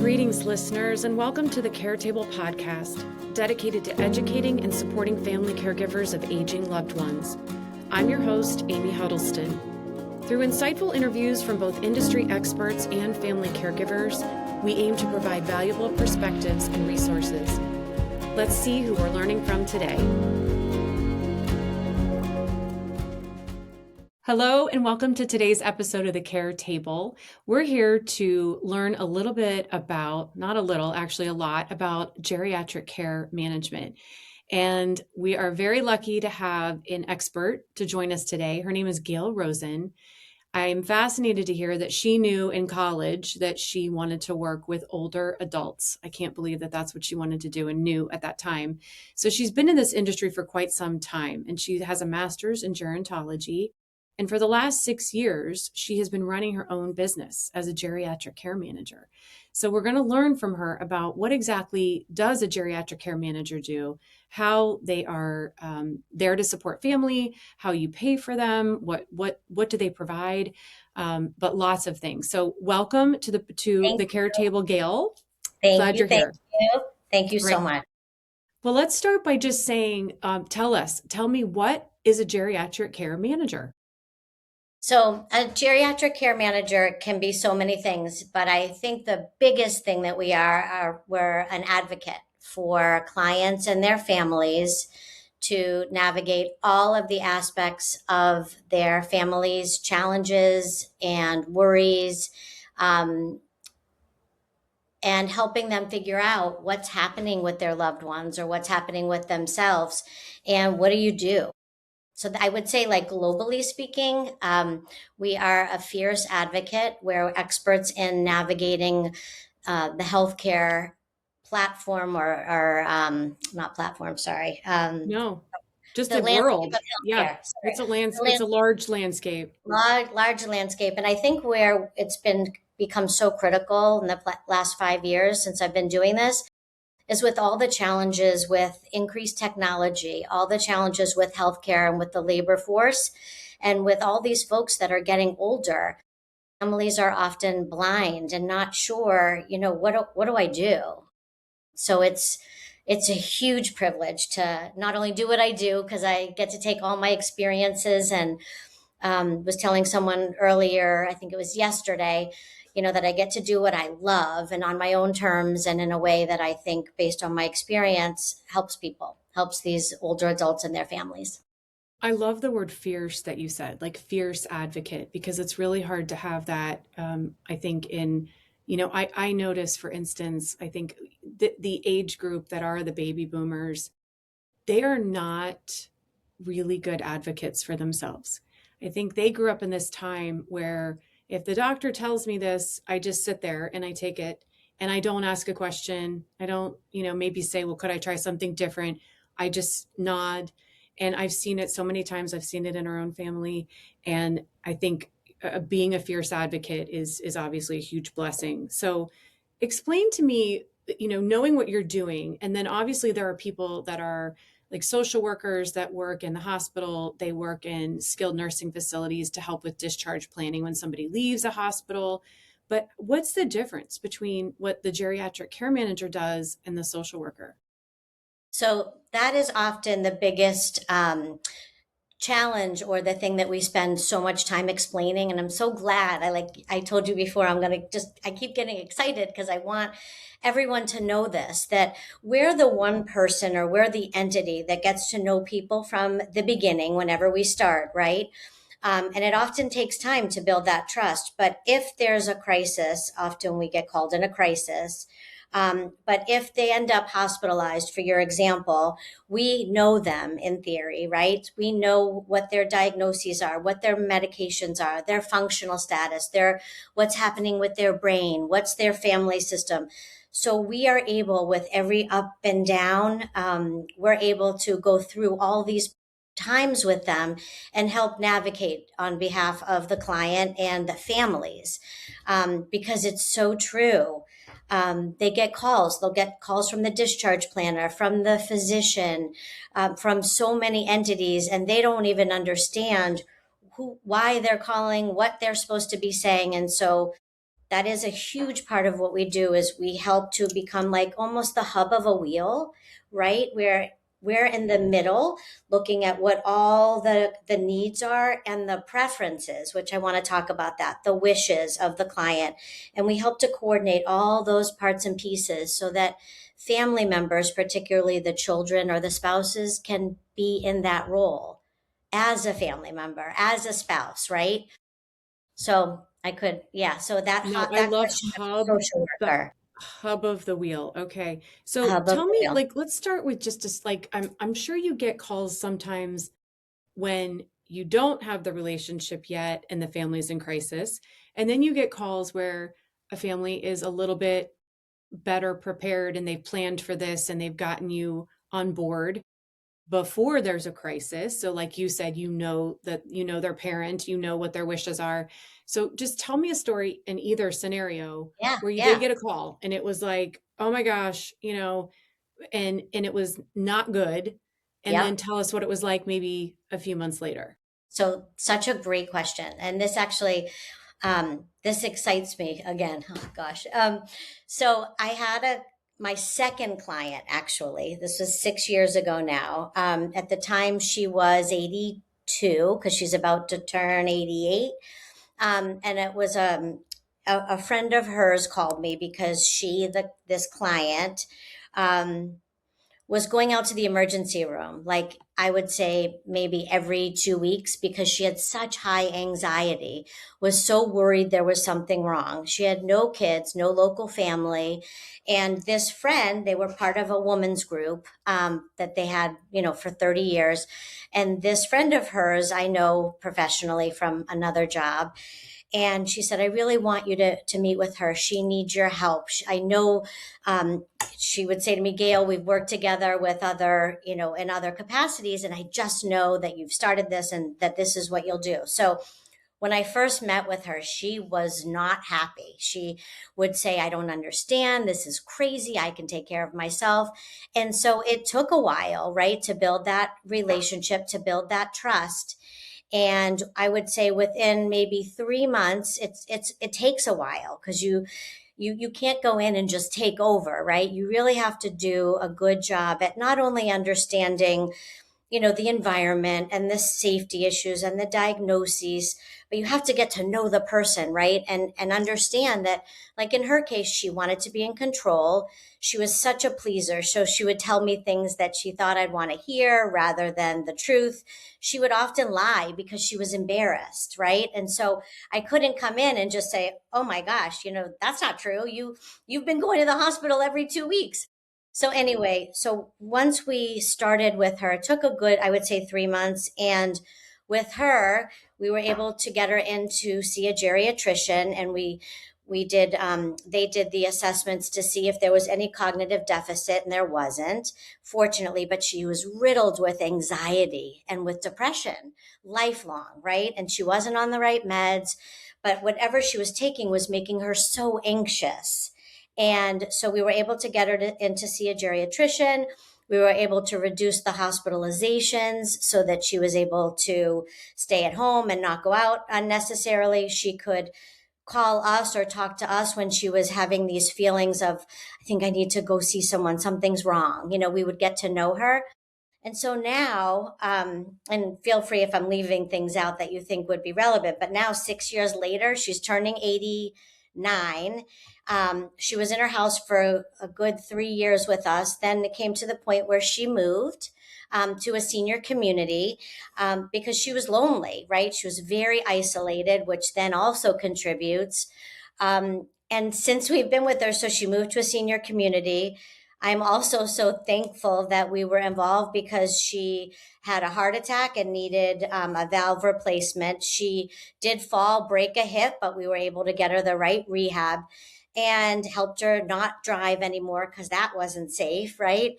Greetings, listeners, and welcome to the Care Table podcast, dedicated to educating and supporting family caregivers of aging loved ones. I'm your host, Amy Huddleston. Through insightful interviews from both industry experts and family caregivers, we aim to provide valuable perspectives and resources. Let's see who we're learning from today. Hello, and welcome to today's episode of the Care Table. We're here to learn a little bit about, not a little, actually a lot, about geriatric care management. And we are very lucky to have an expert to join us today. Her name is Gayle Rosen. I'm fascinated to hear that she knew in college that she wanted to work with older adults. I can't believe that that's what she wanted to do and knew at that time. So she's been in this industry for quite some time, and she has a master's in gerontology. And for the last 6 years, she has been running her own business as a geriatric care manager. So we're going to learn from her about what exactly does a geriatric care manager do, how they are there to support family, how you pay for them, what do they provide, but lots of things. So welcome to the Care Table, Gayle. Glad you're here. Thank you so much. Well, let's start by just saying, tell me, what is a geriatric care manager? So a geriatric care manager can be so many things, but I think the biggest thing that we're an advocate for clients and their families to navigate all of the aspects of their families' challenges and worries, and helping them figure out what's happening with their loved ones or what's happening with themselves, and what do you do? So I would say, like, globally speaking, we are a fierce advocate. We're experts in navigating the healthcare platform or not platform, sorry. No, just the world. Yeah, it's a large landscape. Large landscape. And I think where it's become so critical in the last 5 years since I've been doing this is with all the challenges with increased technology, all the challenges with healthcare and with the labor force, and with all these folks that are getting older. Families are often blind and not sure, what do I do? So it's a huge privilege to not only do what I do, because I get to take all my experiences and was telling someone earlier, I think it was yesterday, that I get to do what I love and on my own terms and in a way that I think, based on my experience, helps these older adults and their families. I love the word fierce that you said, like fierce advocate, because it's really hard to have that. I think I notice, for instance, I think the age group that are the baby boomers, they are not really good advocates for themselves. I think they grew up in this time where if the doctor tells me this, I just sit there and I take it and I don't ask a question. I don't, maybe say, well, could I try something different? I just nod. And I've seen it so many times. I've seen it in our own family. And I think being a fierce advocate is obviously a huge blessing. So explain to me, knowing what you're doing. And then obviously there are people that are like social workers that work in the hospital. They work in skilled nursing facilities to help with discharge planning when somebody leaves a hospital. But what's the difference between what the geriatric care manager does and the social worker? So that is often the biggest challenge, or the thing that we spend so much time explaining. And I'm so glad. I told you before, I keep getting excited because I want everyone to know this, that we're the one person, or we're the entity that gets to know people from the beginning whenever we start, right? And it often takes time to build that trust. But if there's a crisis, often we get called in a crisis. But if they end up hospitalized, for your example, we know them in theory, right? We know what their diagnoses are, what their medications are, their functional status, what's happening with their brain, what's their family system. So we are able, with every up and down, we're able to go through all these times with them and help navigate on behalf of the client and the families, because it's so true. They get calls. They'll get calls from the discharge planner, from the physician, from so many entities, and they don't even understand why they're calling, what they're supposed to be saying. And so that is a huge part of what we do is we help to become like almost the hub of a wheel, right? Where we're in the middle looking at what all the needs are and the preferences, which I want to talk about that, the wishes of the client. And we help to coordinate all those parts and pieces so that family members, particularly the children or the spouses, can be in that role as a family member, as a spouse, right? So I could, yeah. So No, I that love question of social the worker, hub of the wheel. Okay. So hub of tell the me, wheel. like, let's start with just like, I'm sure you get calls sometimes when you don't have the relationship yet and the family's in crisis. And then you get calls where a family is a little bit better prepared and they've planned for this and they've gotten you on board before there's a crisis. So like you said, you know their parent, you know what their wishes are. So just tell me a story in either scenario Yeah, where you did yeah, get a call and it was like, "Oh my gosh," and it was not good. And then yep. tell us what it was like maybe a few months later. So such a great question, and this actually, this excites me again. Oh gosh. So I had my second client actually. This was 6 years ago now. At the time, she was 82 because she's about to turn 88. And it was a friend of hers called me because this client um, was going out to the emergency room, like I would say maybe every 2 weeks, because she had such high anxiety, was so worried there was something wrong. She had no kids, no local family. And this friend, they were part of a woman's group that they had, for 30 years. And this friend of hers, I know professionally from another job, and she said, I really want you to meet with her. She needs your help. I know, she would say to me, Gail, we've worked together with other, in other capacities. And I just know that you've started this and that this is what you'll do. So when I first met with her, she was not happy. She would say, I don't understand. This is crazy. I can take care of myself. And so it took a while, right, to build that relationship, to build that trust. And I would say within maybe 3 months, it takes a while because you can't go in and just take over, right? You really have to do a good job at not only understanding, the environment and the safety issues and the diagnoses, but you have to get to know the person, right? And understand that, like in her case, she wanted to be in control. She was such a pleaser, so she would tell me things that she thought I'd want to hear rather than the truth. She would often lie because she was embarrassed, right? And so I couldn't come in and just say, oh my gosh, that's not true. You've been going to the hospital every 2 weeks. So anyway, so once we started with her, it took a good, I would say, 3 months. And with her, we were able to get her in to see a geriatrician, and we did they did the assessments to see if there was any cognitive deficit, and there wasn't, fortunately, but she was riddled with anxiety and with depression, lifelong, right? And she wasn't on the right meds, but whatever she was taking was making her so anxious. And so we were able to get her in to see a geriatrician. We were able to reduce the hospitalizations so that she was able to stay at home and not go out unnecessarily. She could call us or talk to us when she was having these feelings of, I think I need to go see someone, something's wrong. We would get to know her. And so now, and feel free if I'm leaving things out that you think would be relevant, but now 6 years later, she's turning 89. She was in her house for a good 3 years with us. Then it came to the point where she moved to a senior community because she was lonely, right? She was very isolated, which then also contributes. And since we've been with her, so she moved to a senior community. I'm also so thankful that we were involved because she had a heart attack and needed a valve replacement. She did fall, break a hip, but we were able to get her the right rehab and helped her not drive anymore because that wasn't safe, right?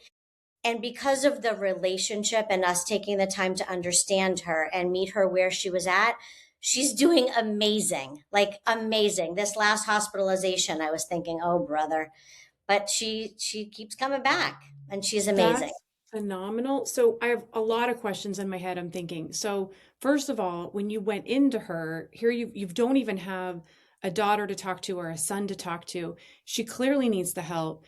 And because of the relationship and us taking the time to understand her and meet her where she was at, she's doing amazing, like amazing. This last hospitalization, I was thinking, oh, brother, but she keeps coming back and she's amazing. That's phenomenal. So I have a lot of questions in my head. I'm thinking. So first of all, when you went into her, here you don't even have a daughter to talk to or a son to talk to. She clearly needs the help.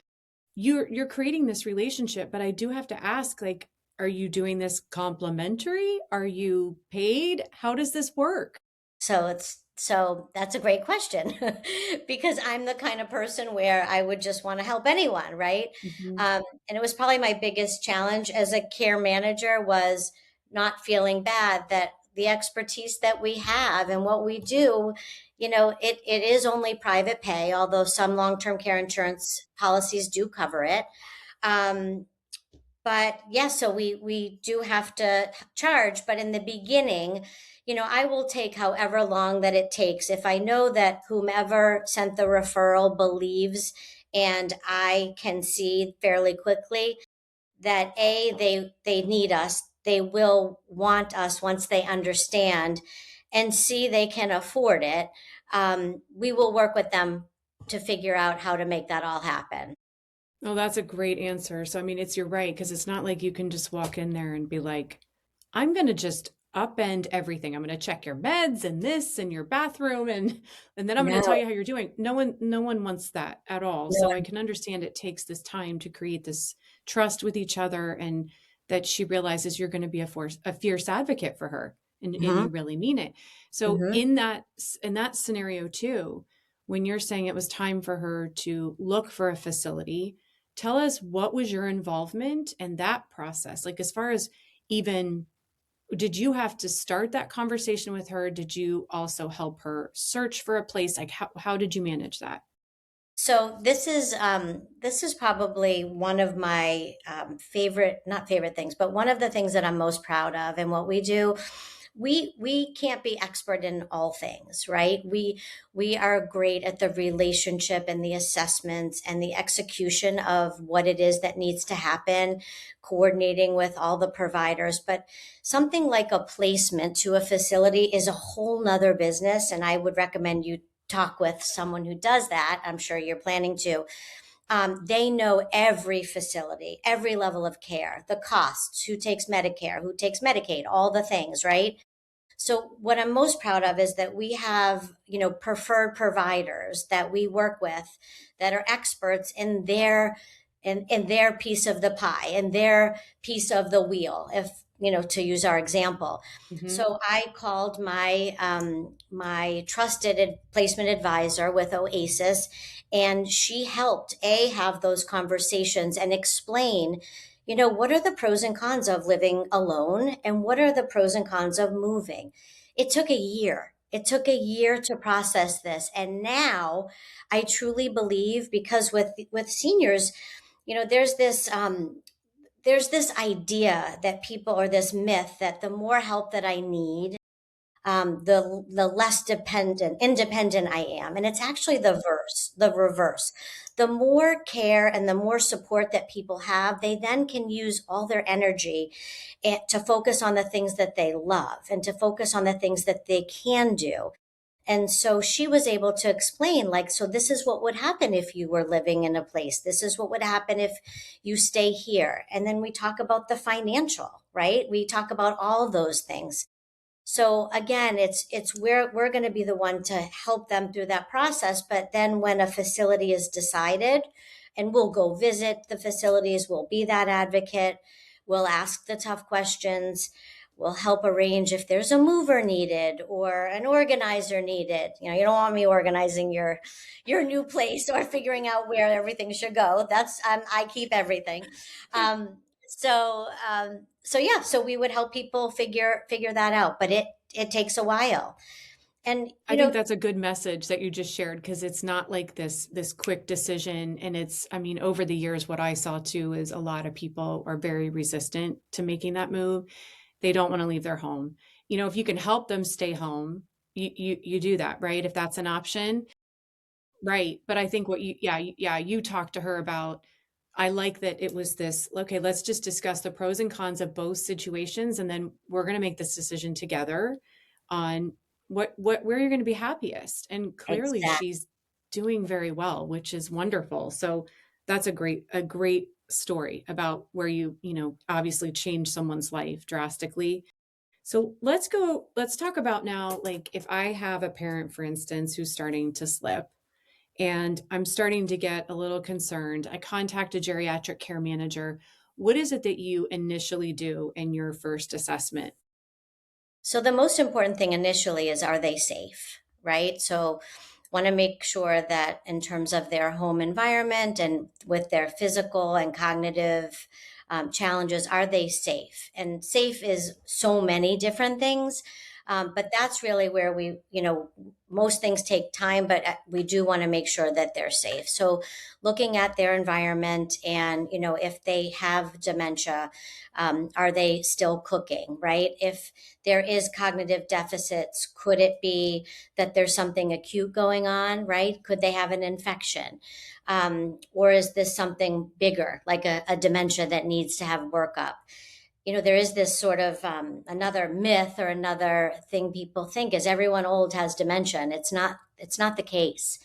You're creating this relationship, but I do have to ask, like, are you doing this complimentary? Are you paid? How does this work? So that's a great question because I'm the kind of person where I would just want to help anyone, right? Mhm. And it was probably my biggest challenge as a care manager was not feeling bad that the expertise that we have and what we do, it is only private pay, although some long-term care insurance policies do cover it. Um, but yes, so we do have to charge, but in the beginning, I will take however long that it takes. If I know that whomever sent the referral believes and I can see fairly quickly that they need us, they will want us once they understand, and C, they can afford it, we will work with them to figure out how to make that all happen. Oh, that's a great answer. So, I mean, you're right, because it's not like you can just walk in there and be like, I'm going to just upend everything. I'm going to check your meds and this and your bathroom and then I'm going to tell No, you how you're doing. No one wants that at all. no So I one. can understand it takes this time to create this trust with each other, and that she realizes you're going to be a fierce advocate for her, and Mhm, you really mean it. So mhm. in that scenario too, when you're saying it was time for her to look for a facility, tell us, what was your involvement in that process? Like, as far as, even, did you have to start that conversation with her? Did you also help her search for a place? Like, how did you manage that? So this is probably one of my favorite, not favorite things, but one of the things that I'm most proud of. And what we do, we can't be expert in all things, right? We are great at the relationship and the assessments and the execution of what it is that needs to happen, coordinating with all the providers. But something like a placement to a facility is a whole nother business, and I would recommend you talk with someone who does that. I'm sure you're planning to. They know every facility, every level of care, the costs, who takes Medicare, who takes Medicaid, all the things, right? So what I'm most proud of is that we have, preferred providers that we work with that are experts in their piece of the pie, in their piece of the wheel, if to use our example. Hmm. So I called my trusted placement advisor with Oasis, and she helped have those conversations and explain, what are the pros and cons of living alone and what are the pros and cons of moving. It took a year. It took a year to process this. And now I truly believe, because with seniors, there's this idea that people, or this myth that the more help that I need, the less independent I am. And it's actually the reverse. The more care and the more support that people have, they then can use all their energy to focus on the things that they love and to focus on the things that they can do. And so she was able to explain, like, so this is what would happen if you were living in a place. This is what would happen if you stay here. And then we talk about the financial, right? We talk about all those things. So again, it's we're going to be the one to help them through that process. But then when a facility is decided, and we'll go visit the facilities, we'll be that advocate, we'll ask the tough questions, we'll help arrange if there's a mover needed or an organizer needed. You don't want me organizing your new place or figuring out where everything should go. That's I keep everything. So yeah, so we would help people figure that out, but it takes a while. And I think that's a good message that you just shared, because it's not like this quick decision. And I mean, over the years, what I saw too is a lot of people are very resistant to making that move. They don't want to leave their home. If you can help them stay home, you do that, right? If that's an option. Right. But I think you talked to her about, I like that it was this, okay, let's just discuss the pros and cons of both situations. And then we're going to make this decision together on where you're going to be happiest. And clearly exactly. she's doing very well, which is wonderful. So that's a great story about where you obviously changed someone's life drastically. So let's talk about now, like if I have a parent, for instance, who's starting to slip and I'm starting to get a little concerned. I contact a geriatric care manager. What is it that you initially do in your first assessment? So the most important thing initially is, are they safe, right? So want to make sure that in terms of their home environment and with their physical and cognitive challenges, are they safe? And safe is so many different things. But that's really where most things take time, but we do want to make sure that they're safe. So looking at their environment and, if they have dementia, are they still cooking, right? If there is cognitive deficits, could it be that there's something acute going on, right? Could they have an infection? Or is this something bigger, like a dementia that needs to have workup? There is this sort of another myth or another thing people think is everyone old has dementia, and it's not the case.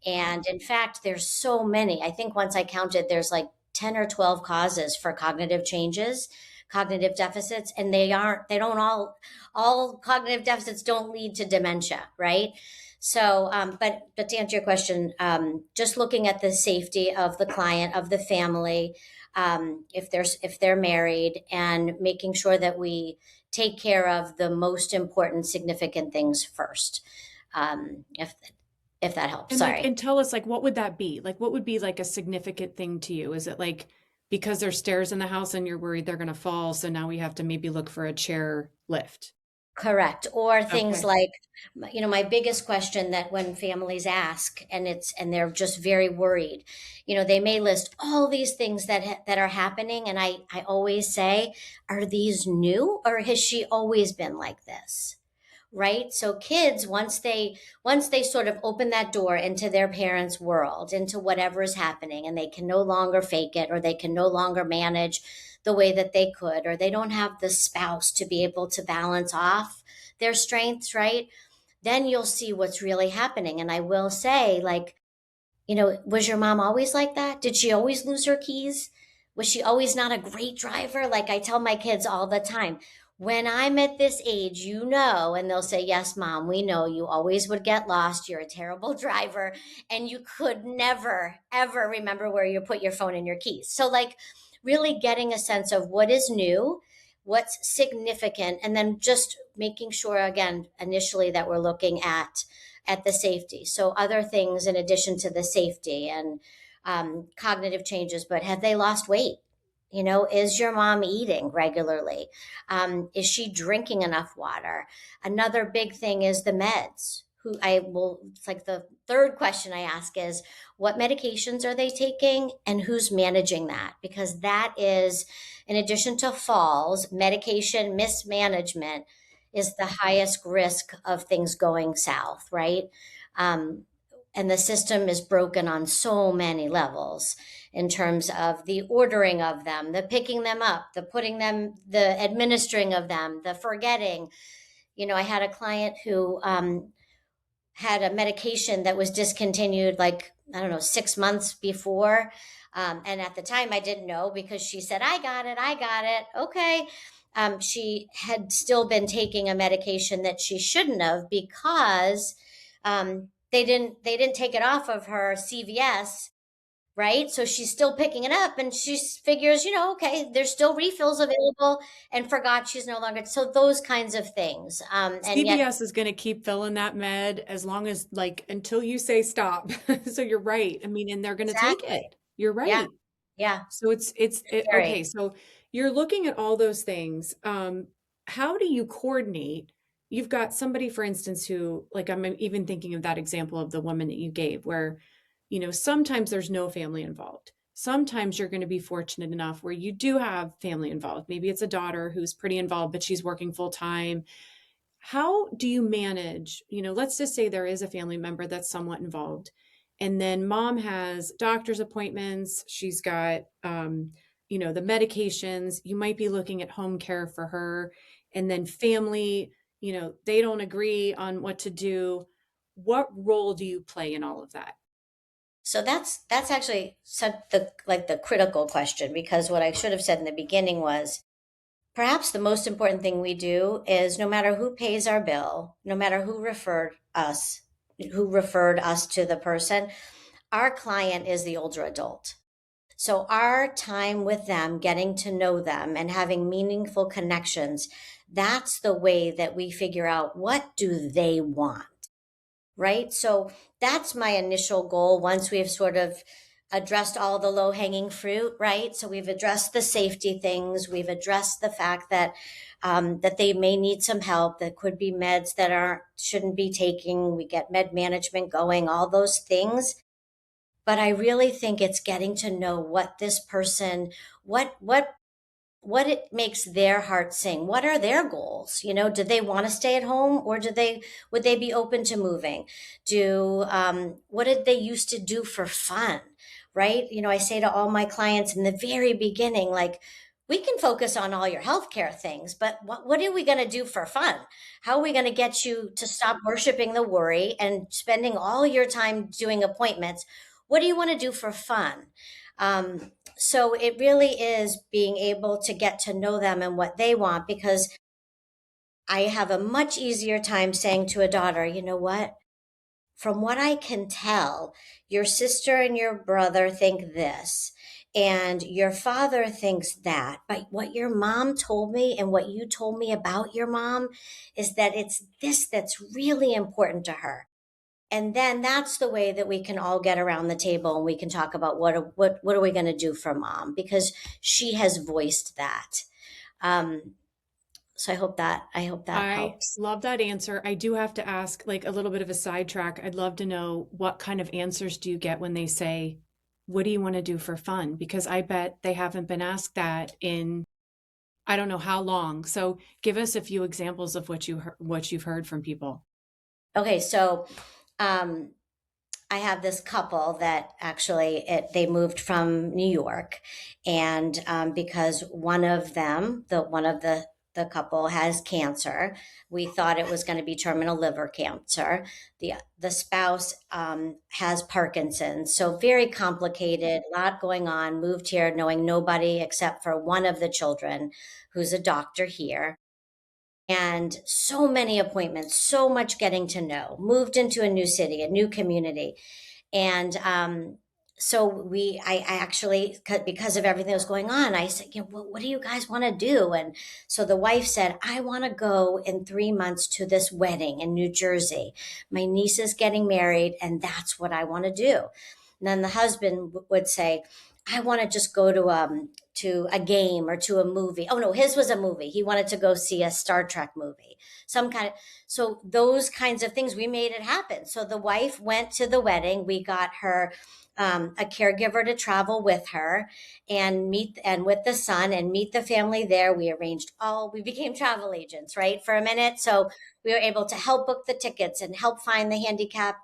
And in fact, there's so many. I think once I counted, there's like 10 or 12 causes for cognitive changes, cognitive deficits, and they don't all cognitive deficits don't lead to dementia, right? So, but to answer your question, just looking at the safety of the client, of the family, if they're married, and making sure that we take care of the most important, significant things first. If that helps. And like, Sorry. and tell us, like, what would that be? Like, what would be like a significant thing to you? Is it like because there's stairs in the house and you're worried they're going to fall, so now we have to maybe look for a chair lift? Correct. Or things Okay. like, my biggest question that when families ask, and they're just very worried, they may list all these things that are happening, and I always say, are these new, or has she always been like this? Right? So kids, once they sort of open that door into their parents' world, into whatever is happening, and they can no longer fake it, or they can no longer manage the way that they could, or they don't have the spouse to be able to balance off their strengths, right? Then you'll see what's really happening. And I will say, like, was your mom always like that? Did she always lose her keys? Was she always not a great driver? Like I tell my kids all the time, when I'm at this age, and they'll say, yes, mom, we know you always would get lost. You're a terrible driver, and you could never, ever remember where you put your phone and your keys. So, like, really getting a sense of what is new, what's significant, and then just making sure, again, initially, that we're looking at the safety. So other things in addition to the safety and cognitive changes, but have they lost weight? Is your mom eating regularly? Is she drinking enough water? Another big thing is the meds. It's like the third question I ask is, what medications are they taking and who's managing that? Because that is, in addition to falls, medication mismanagement is the highest risk of things going south, right? Um, and the system is broken on so many levels in terms of the ordering of them, the picking them up, the putting them, the administering of them, the forgetting. I had a client who had a medication that was discontinued, like, I don't know, 6 months before. And at the time, I didn't know because she said, I got it, I got it. Okay. She had still been taking a medication that she shouldn't have because they didn't take it off of her CVS, right? So she's still picking it up, and she figures, okay, there's still refills available, and forgot she's no longer. So those kinds of things. And yet, CVS is going to keep filling that med as long as, like, until you say stop. So you're right. I mean, and they're going to take exactly. it. You're Yeah. right. Yeah. So okay. Very. So you're looking at all those things. How do you coordinate? You've got somebody, for instance, who, like, I'm even thinking of that example of the woman that you gave, where, sometimes there's no family involved. Sometimes you're going to be fortunate enough where you do have family involved. Maybe it's a daughter who's pretty involved, but she's working full time. How do you manage, let's just say there is a family member that's somewhat involved, and then mom has doctor's appointments, she's got the medications, you might be looking at home care for her, and then family, they don't agree on what to do. What role do you play in all of that? So that's actually such the critical question, because what I should have said in the beginning was, Perhaps the most important thing we do is no matter who pays our bill, no matter who referred us to the person, our client is the older adult. So our time with them, getting to know them and having meaningful connections, that's the way that we figure out what do they want, right? So that's my initial goal once we've sort of addressed all the low hanging fruit, right? So we've addressed the safety things, we've addressed the fact that that they may need some help, that could be meds that aren't shouldn't be taking. We get med management going, all those things. But I really think it's getting to know what this person, what it makes their heart sing. What are their goals? You know, do they want to stay at home, or would they be open to moving? What did they used to do for fun? Right. You know, I say to all my clients in the very beginning, like, we can focus on all your healthcare things, but what are we going to do for fun? How are we going to get you to stop worshiping the worry and spending all your time doing appointments? What do you want to do for fun? So it really is being able to get to know them and what they want, because I have a much easier time saying to a daughter, you know what? From what I can tell, your sister and your brother think this, and your father thinks that. But what your mom told me and what you told me about your mom is that it's this that's really important to her. And then that's the way that we can all get around the table and we can talk about what are we going to do for mom, because she has voiced that. Um, so I hope that I helps. love that answer. I do have to ask, like, a little bit of a sidetrack. I'd love to know, what kind of answers do you get when they say, "What do you want to do for fun?" Because I bet they haven't been asked that in I don't know how long. So give us a few examples of what you've heard from people. Okay, so um, I have this couple that actually they moved from New York, and because one of the couple has cancer, we thought it was going to be terminal liver cancer. The spouse has Parkinson's, so very complicated, a lot going on. Moved here knowing nobody except for one of the children, who's a doctor here, and so many appointments, so much getting to know. Moved into a new city, a new community, and so I actually, because of everything that was going on, I said, you know, what do you guys want to do? And so the wife said, I want to go in 3 months to this wedding in New Jersey. My niece is getting married, and that's what I want to do. And then the husband would say, I want to just go to a game or to a movie. Oh no, his was a movie. He wanted to go see a Star Trek movie, some kind of. So those kinds of things, we made it happen. So the wife went to the wedding. We got her a caregiver to travel with her and with the son and meet the family there. We became travel agents, right, for a minute. So we were able to help book the tickets and help find the handicap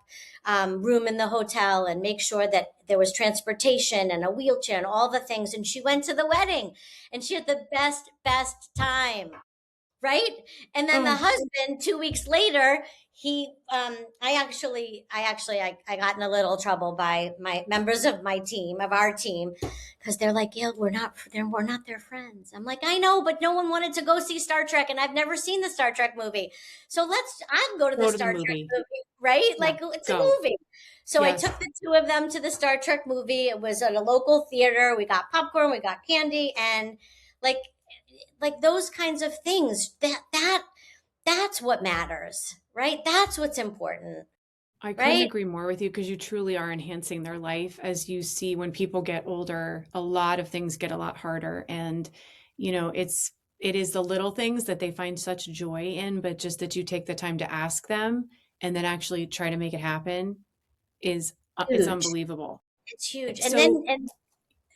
room in the hotel and make sure that there was transportation and a wheelchair and all the things. And she went to the wedding and she had the best time, right? And then the Oh, husband, 2 weeks later, I got in a little trouble by my members of our team, because they're like, Gail, we're not their friends. I'm like, I know, but no one wanted to go see Star Trek, and I've never seen the Star Trek movie. So I'll go to the go to the Star Trek movie. movie, right? Yeah, Like, it's a go. movie. So I Yes. took the two of them to the Star Trek movie. It was at a local theater. We got popcorn, we got candy, and like those kinds of things, that's what matters, right? That's what's important, I couldn't right? agree more with you, because you truly are enhancing their life. As you see, when people get older, a lot of things get a lot harder. And, it is the little things that they find such joy in, but just that you take the time to ask them and then actually try to make it happen it's Huge. unbelievable. It's huge. So, And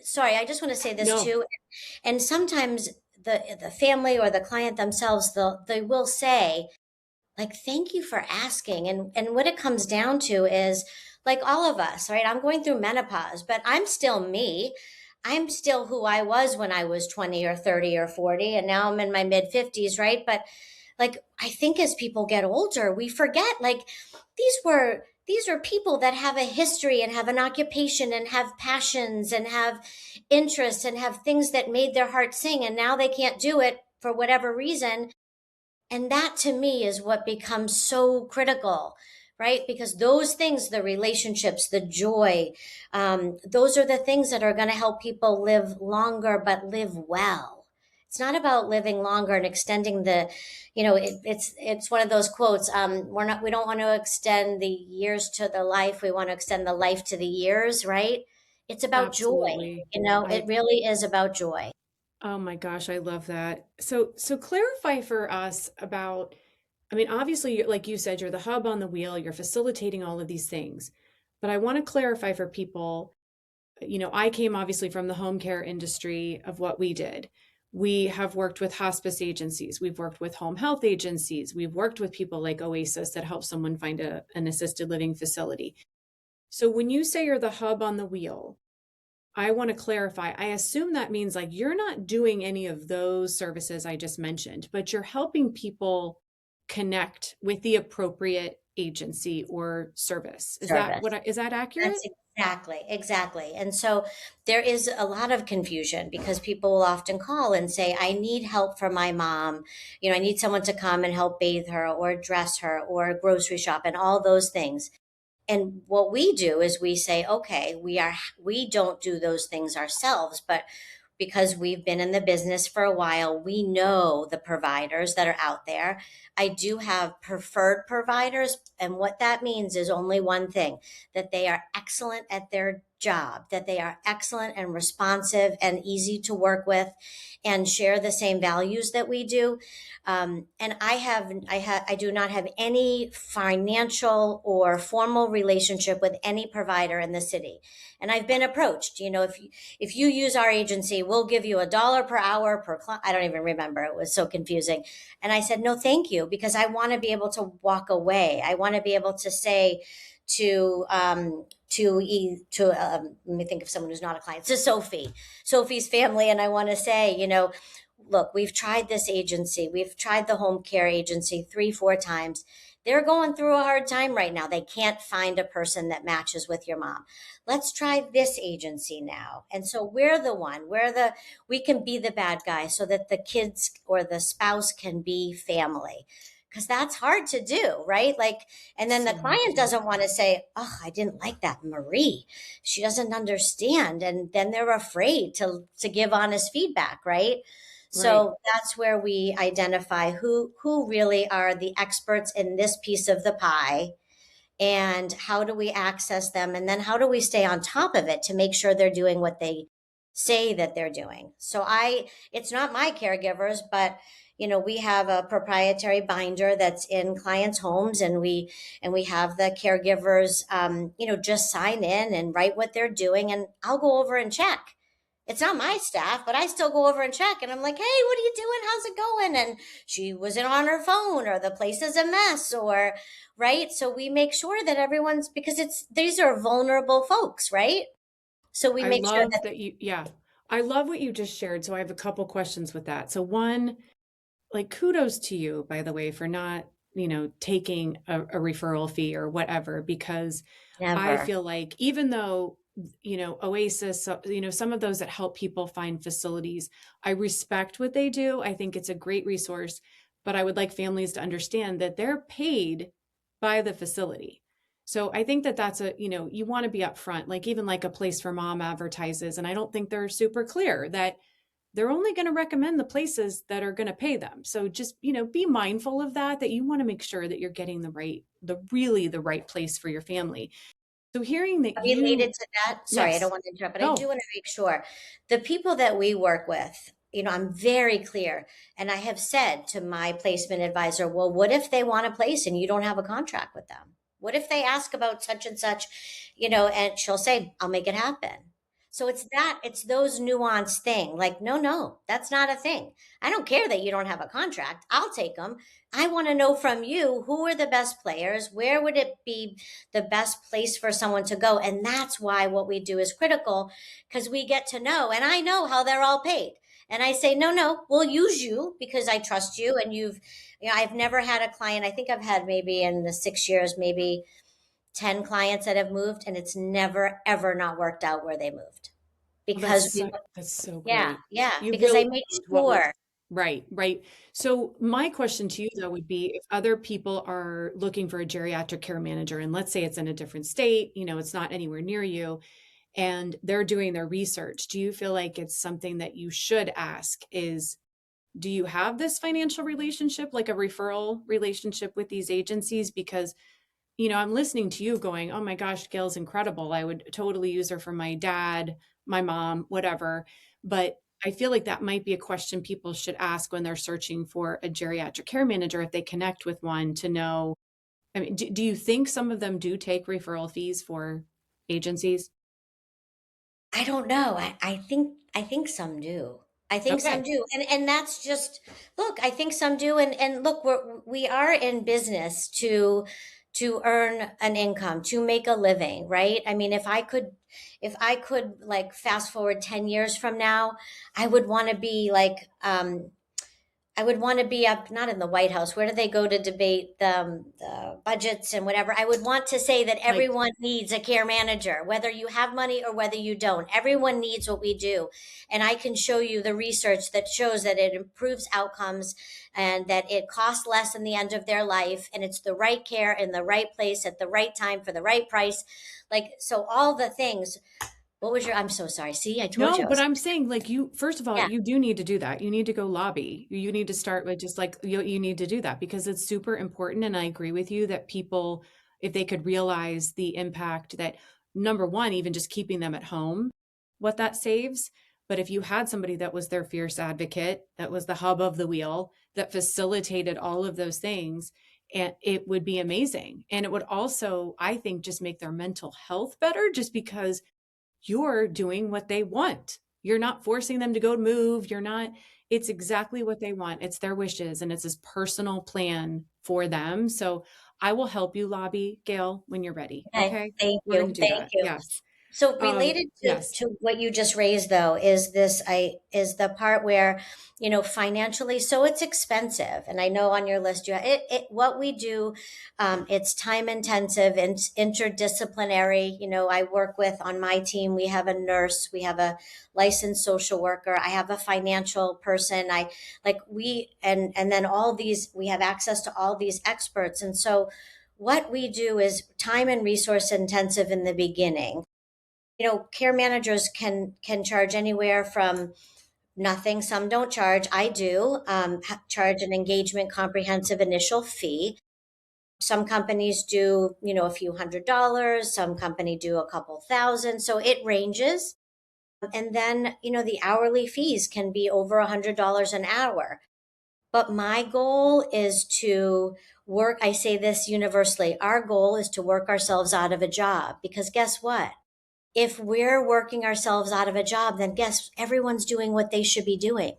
sorry, I just want to say this no, too. And sometimes the family or the client themselves, they will say, like, thank you for asking. And what it comes down to is, like, all of us, right? I'm going through menopause, but I'm still me. I'm still who I was when I was 20 or 30 or 40, and now I'm in my mid 50s, right? But like, I think as people get older, we forget, like, these are people that have a history and have an occupation and have passions and have interests and have things that made their heart sing, and now they can't do it for whatever reason. And that to me is what becomes so critical, right? Because those things, the relationships, the joy, those are the things that are going to help people live longer, but live well. It's not about living longer and extending it's one of those quotes. We don't want to extend the years to the life. We want to extend the life to the years, right? It's about joy. Absolutely. It I really is about joy. Oh my gosh, I love that. So clarify for us about, I mean, obviously, like you said, you're the hub on the wheel, you're facilitating all of these things. But I want to clarify for people, I came obviously from the home care industry of what we did. We have worked with hospice agencies, we've worked with home health agencies, we've worked with people like Oasis that help someone find an assisted living facility. So when you say you're the hub on the wheel, I want to clarify. I assume that means like you're not doing any of those services I just mentioned, but you're helping people connect with the appropriate agency or service. Service. Is that That's accurate? exactly. And so there is a lot of confusion because people will often call and say, I need help for my mom. I need someone to come and help bathe her or dress her or grocery shop and all those things. And what we do is we say, okay, we don't do those things ourselves, but because we've been in the business for a while, we know the providers that are out there. I do have preferred providers. And what that means is only one thing, that they are excellent at their job, that they are excellent and responsive and easy to work with and share the same values that we do. And I do not have any financial or formal relationship with any provider in the city. And I've been approached, if you use our agency, we'll give you $1 per hour per client. I don't even remember. It was so confusing. And I said, no, thank you, because I want to be able to walk away. I want to be able to say let me think of someone who's not a client, to Sophie's family. And I want to say, look, we've tried this agency. We've tried the home care agency 3, 4 times. They're going through a hard time right now. They can't find a person that matches with your mom. Let's try this agency now. And so we can be the bad guy so that the kids or the spouse can be family. Because that's hard to do, right? Like, and then the So hard to client do. doesn't want to say, oh, I didn't like that Marie. She doesn't understand. And then they're afraid to give honest feedback, right? Right. So that's where we identify who really are the experts in this piece of the pie, and how do we access them, and then how do we stay on top of it to make sure they're doing what they say that they're doing. So it's not my caregivers, but we have a proprietary binder that's in clients' homes, and we have the caregivers just sign in and write what they're doing, and I'll go over and check. It's not my staff, but I still go over and check. And I'm like, hey, what are you doing? How's it going? And she wasn't on her phone, or the place is a mess, or right. So we make sure that everyone's, because these are vulnerable folks, right? So we I make sure love that that yeah. I love what you just shared. So I have a couple questions with that. So one, like kudos to you, by the way, for not, taking a referral fee or whatever, because I never. feel like even though, Oasis, some of those that help people find facilities, I respect what they do. I think it's a great resource, but I would like families to understand that they're paid by the facility. So I think that that's you want to be upfront, like even like a Place for Mom advertises, and I don't think they're super clear that they're only going to recommend the places that are going to pay them. So just, be mindful of that you want to make sure that you're getting the right place for your family. So hearing that Related to that, sorry, I don't yes, want to interrupt, but I do no, want to make sure the people that we work with, I'm very clear. And I have said to my placement advisor, well, what if they want a place and you don't have a contract with them? What if they ask about such and such, and she'll say, I'll make it happen. So it's those nuanced thing. Like, no, that's not a thing. I don't care that you don't have a contract. I'll take them. I want to know from you, who are the best players? Where would it be the best place for someone to go? And that's why what we do is critical, because we get to know, and I know how they're all paid. And I say, no, we'll use you because I trust you. And I've never had a client. I think I've had maybe in the 6 years, maybe 10 clients that have moved, and it's never, ever not worked out where they moved well, because that's so yeah, great. yeah, You because really I make loved what was sure. Right, right. So my question to you though would be if other people are looking for a geriatric care manager, and let's say it's in a different state, it's not anywhere near you, and they're doing their research, do you feel like it's something that you should ask is, do you have this financial relationship, like a referral relationship with these agencies? Because I'm listening to you going, oh my gosh, Gail's incredible. I would totally use her for my dad, my mom, whatever. But I feel like that might be a question people should ask when they're searching for a geriatric care manager if they connect with one to know. I mean, do you think some of them do take referral fees for agencies? I don't know. I think some do. I think some Okay. do. And that's just, look, I think some do. And look, we are in business to earn an income, to make a living, right? I mean, if I could like fast forward 10 years from now, I would want to be like I would want to be up, not in the White House. Where do they go to debate the budgets and whatever? I would want to say that Like, everyone needs a care manager, whether you have money or whether you don't. Everyone needs what we do. And I can show you the research that shows that it improves outcomes and that it costs less in the end of their life. And it's the right care in the right place at the right time for the right price. Like, so all the things. What was I'm so sorry. See, I told no, you I but was, I'm saying like first of all, yeah. you do need to do that. You need to go lobby. You need to start with just like, you need to do that because it's super important. And I agree with you that people, if they could realize the impact that number one, even just keeping them at home, what that saves. But if you had somebody that was their fierce advocate, that was the hub of the wheel, that facilitated all of those things, and it would be amazing. And it would also, I think, just make their mental health better just because you're doing what they want. You're not forcing them to go move. You're not, it's exactly what they want. It's their wishes and it's this personal plan for them. So I will help you lobby, Gail, when you're ready. Okay, Okay. thank We're going to you, do thank that. you. Yes. So related Yes. to what you just raised though, is this I is the part where, financially, so it's expensive. And I know on your list it what we do, it's time intensive and interdisciplinary. I work with on my team, we have a nurse, we have a licensed social worker, I have a financial person. I like we and then all these we have access to all these experts. And so what we do is time and resource intensive in the beginning. Care managers can charge anywhere from nothing. Some don't charge. I do charge an engagement comprehensive initial fee. Some companies do, a few $100s. Some company do a couple thousand. So it ranges. And then, the hourly fees can be over $100 an hour. But my goal is to work. I say this universally. Our goal is to work ourselves out of a job because guess what? If we're working ourselves out of a job, then guess everyone's doing what they should be doing.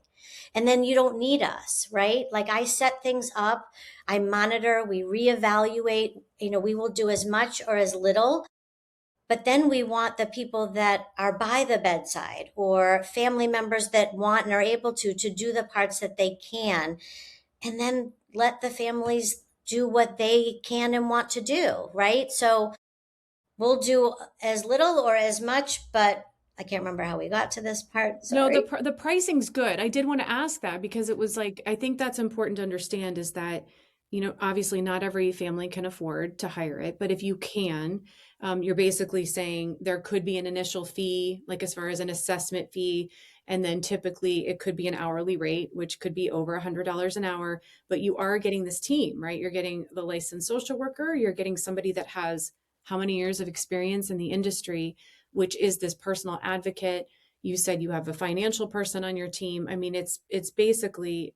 And then you don't need us, right? Like I set things up, I monitor, we reevaluate, we will do as much or as little. But then we want the people that are by the bedside or family members that want and are able to do the parts that they can. And then let the families do what they can and want to do, right? So we'll do as little or as much, but I can't remember how we got to this part. No, Sorry. the pricing's good. I did want to ask that because it was like, I think that's important to understand is that, obviously not every family can afford to hire it, but if you can, you're basically saying there could be an initial fee, like as far as an assessment fee, and then typically it could be an hourly rate, which could be over $100 an hour, but you are getting this team, right? You're getting the licensed social worker, you're getting somebody that has how many years of experience in the industry, which is this personal advocate. You said you have a financial person on your team. I mean, it's basically,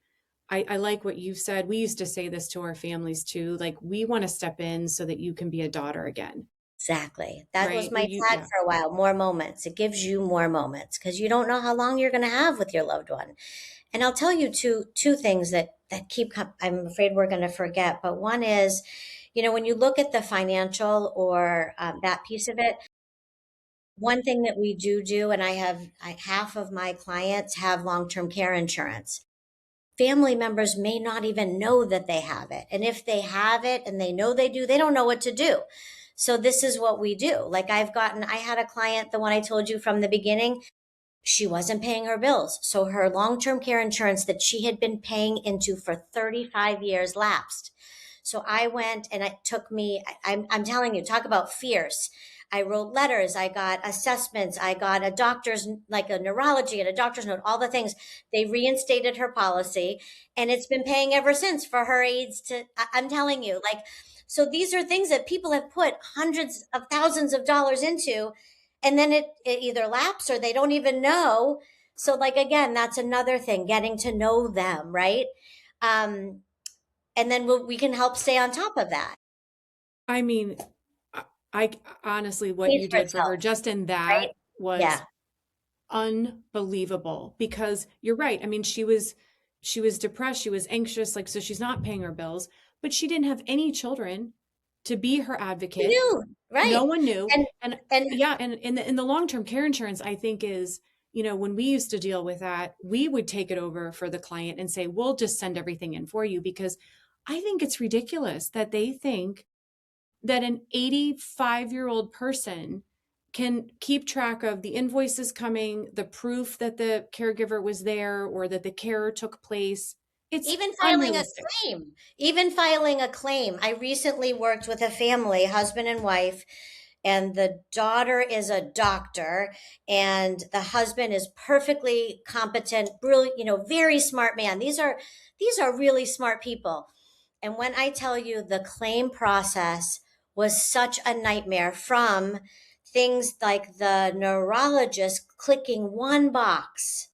I like what you've said. We used to say this to our families too. Like, we want to step in so that you can be a daughter again, Exactly. That was right? my tag Yeah. for a while. More moments. It gives you more moments because you don't know how long you're going to have with your loved one. And I'll tell you two things that I'm afraid we're going to forget. But one is, when you look at the financial or that piece of it, one thing that we do, and half of my clients have long-term care insurance. Family members may not even know that they have it. And if they have it and they know they do, they don't know what to do. So this is what we do. Like I had a client, the one I told you from the beginning, she wasn't paying her bills. So her long-term care insurance that she had been paying into for 35 years lapsed. So I went and it took me, I'm telling you, talk about fierce. I wrote letters, I got assessments, I got a doctor's, like a neurology and a doctor's note, all the things. They reinstated her policy and it's been paying ever since for her aides to, I'm telling you, like, so these are things that people have put hundreds of thousands of dollars into, and then it either lapses or they don't even know. So, like, again, that's another thing, getting to know them, right? Um, and then we can help stay on top of that. I mean, I, I honestly, what Pays you for did for itself, her just in right? that was Yeah. unbelievable, because you're right. I mean, she was depressed, she was anxious, like, so she's not paying her bills, but she didn't have any children to be her You advocate. knew, No right? one knew. And And and yeah, and in the long-term care insurance, I think is, when we used to deal with that, we would take it over for the client and say, we'll just send everything in for you, because I think it's ridiculous that they think that an 85-year-old person can keep track of the invoices coming, the proof that the caregiver was there or that the care took place. It's even filing a unrealistic. claim, even filing a claim. I recently worked with a family, husband and wife, and the daughter is a doctor and the husband is perfectly competent, brilliant, very smart man. These are really smart people. And when I tell you the claim process was such a nightmare, from things like the neurologist clicking one box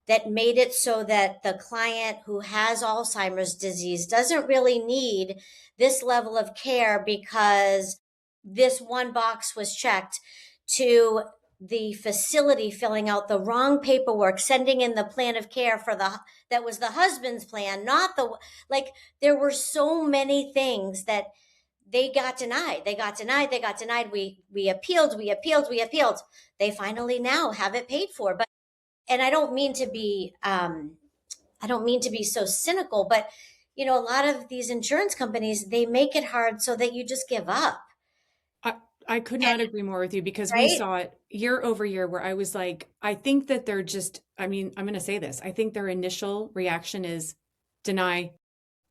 that made it so that the client who has Alzheimer's disease doesn't really need this level of care because this one box was checked, to the facility filling out the wrong paperwork, sending in the plan of care for the that was the husband's plan, not the, like, there were so many things that they got denied. They got denied. They got denied. We appealed. We appealed. We appealed. They finally now have it paid for. But, and I don't mean to be so cynical, but a lot of these insurance companies, they make it hard so that you just give up. I, I could And, not agree more with you, because we right? saw it year over year where I was like, I think that they're just, I mean, I'm going to say this. I think their initial reaction is deny,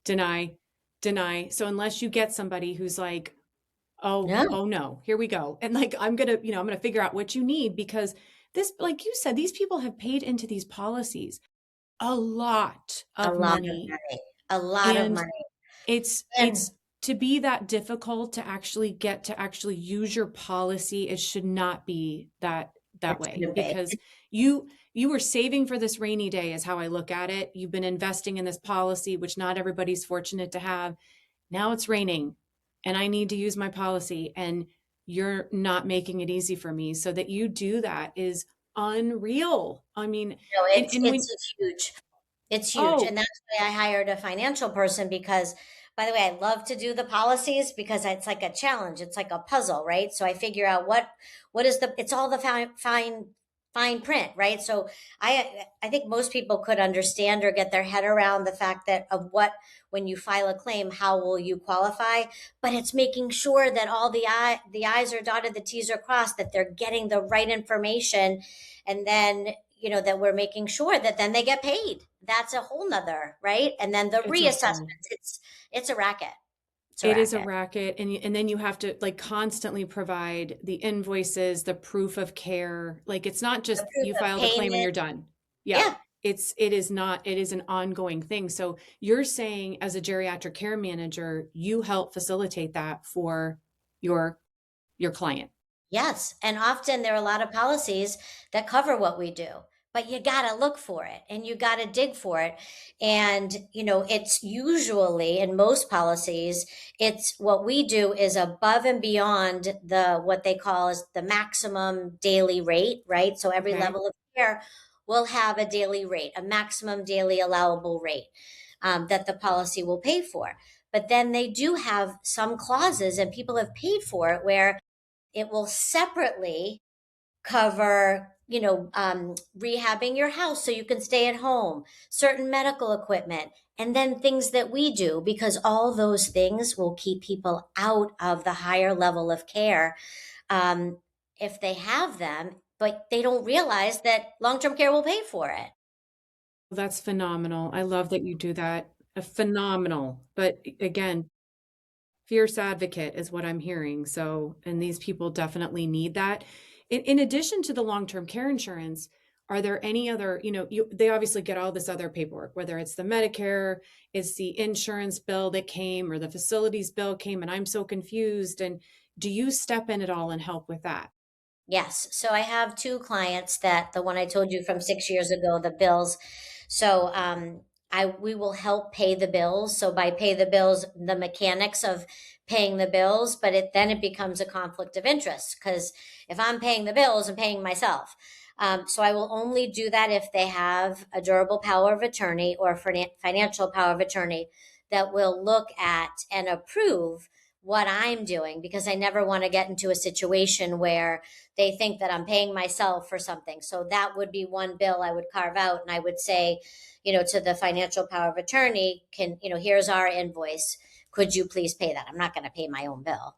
deny, deny. So unless you get somebody who's like, No, oh no, here we go. And like, I'm going to figure out what you need, because this, like you said, these people have paid into these policies a lot a of lot of money. money, a lot of And money. it's And to be that difficult to actually get to actually use your policy. It should not be that it way, shouldn't be. because you were saving for this rainy day, is how I look at it. You've been investing in this policy, which not everybody's fortunate to have. Now it's raining and I need to use my policy, and you're not making it easy for me. So that you do that is unreal. I mean, It's and when, it's huge. It's huge. And oh, that's why I hired a financial person because, by the way, I love to do the policies because it's like a challenge. It's like a puzzle, right? So I figure out what is it's all the fine print, right? So I think most people could understand or get their head around the fact that of what, when you file a claim, how will you qualify? But it's making sure that all the I's are dotted, the T's are crossed, that they're getting the right information, and then that we're making sure that then they get paid. That's a whole nother, right? And then the it's a whole reassessments, it's a racket. It's a It is a racket. racket, and then you have to like constantly provide the invoices, the proof of care. Like, it's not The just proof you of file the claim and payment. you're done. Yeah. Yeah. It is not, it is an ongoing thing. So you're saying, as a geriatric care manager, you help facilitate that for your your client. Yes. And often there are a lot of policies that cover what we do, but you got to look for it and you got to dig for it. And, it's usually in most policies, it's what we do is above and beyond what they call is the maximum daily rate, right? So every Okay. level of care will have a daily rate, a maximum daily allowable rate, that the policy will pay for. But then they do have some clauses, and people have paid for it, where it will separately cover, rehabbing your house so you can stay at home, certain medical equipment, and then things that we do, because all those things will keep people out of the higher level of care, um, if they have them. but they don't realize that long-term care will pay for it. That's phenomenal. I love that you do that. Phenomenal. But again, fierce advocate is what I'm hearing. So, and these people definitely need that. In addition to the long-term care insurance, are there any other, they obviously get all this other paperwork, whether it's the Medicare, it's the insurance bill that came or the facilities bill came, and I'm so confused. And do you step in at all and help with that? Yes. So I have two clients that the one I told you from 6 years ago, the bills. So I we will help pay the bills. So by pay the bills, the mechanics of paying the bills, but it becomes a conflict of interest because if I'm paying the bills, I'm paying myself. So I will only do that if they have a durable power of attorney or financial power of attorney that will look at and approve what I'm doing because I never want to get into a situation where they think that I'm paying myself for something. So that would be one bill I would carve out and I would say, to the financial power of attorney, here's our invoice. Could you please pay that? I'm not going to pay my own bill.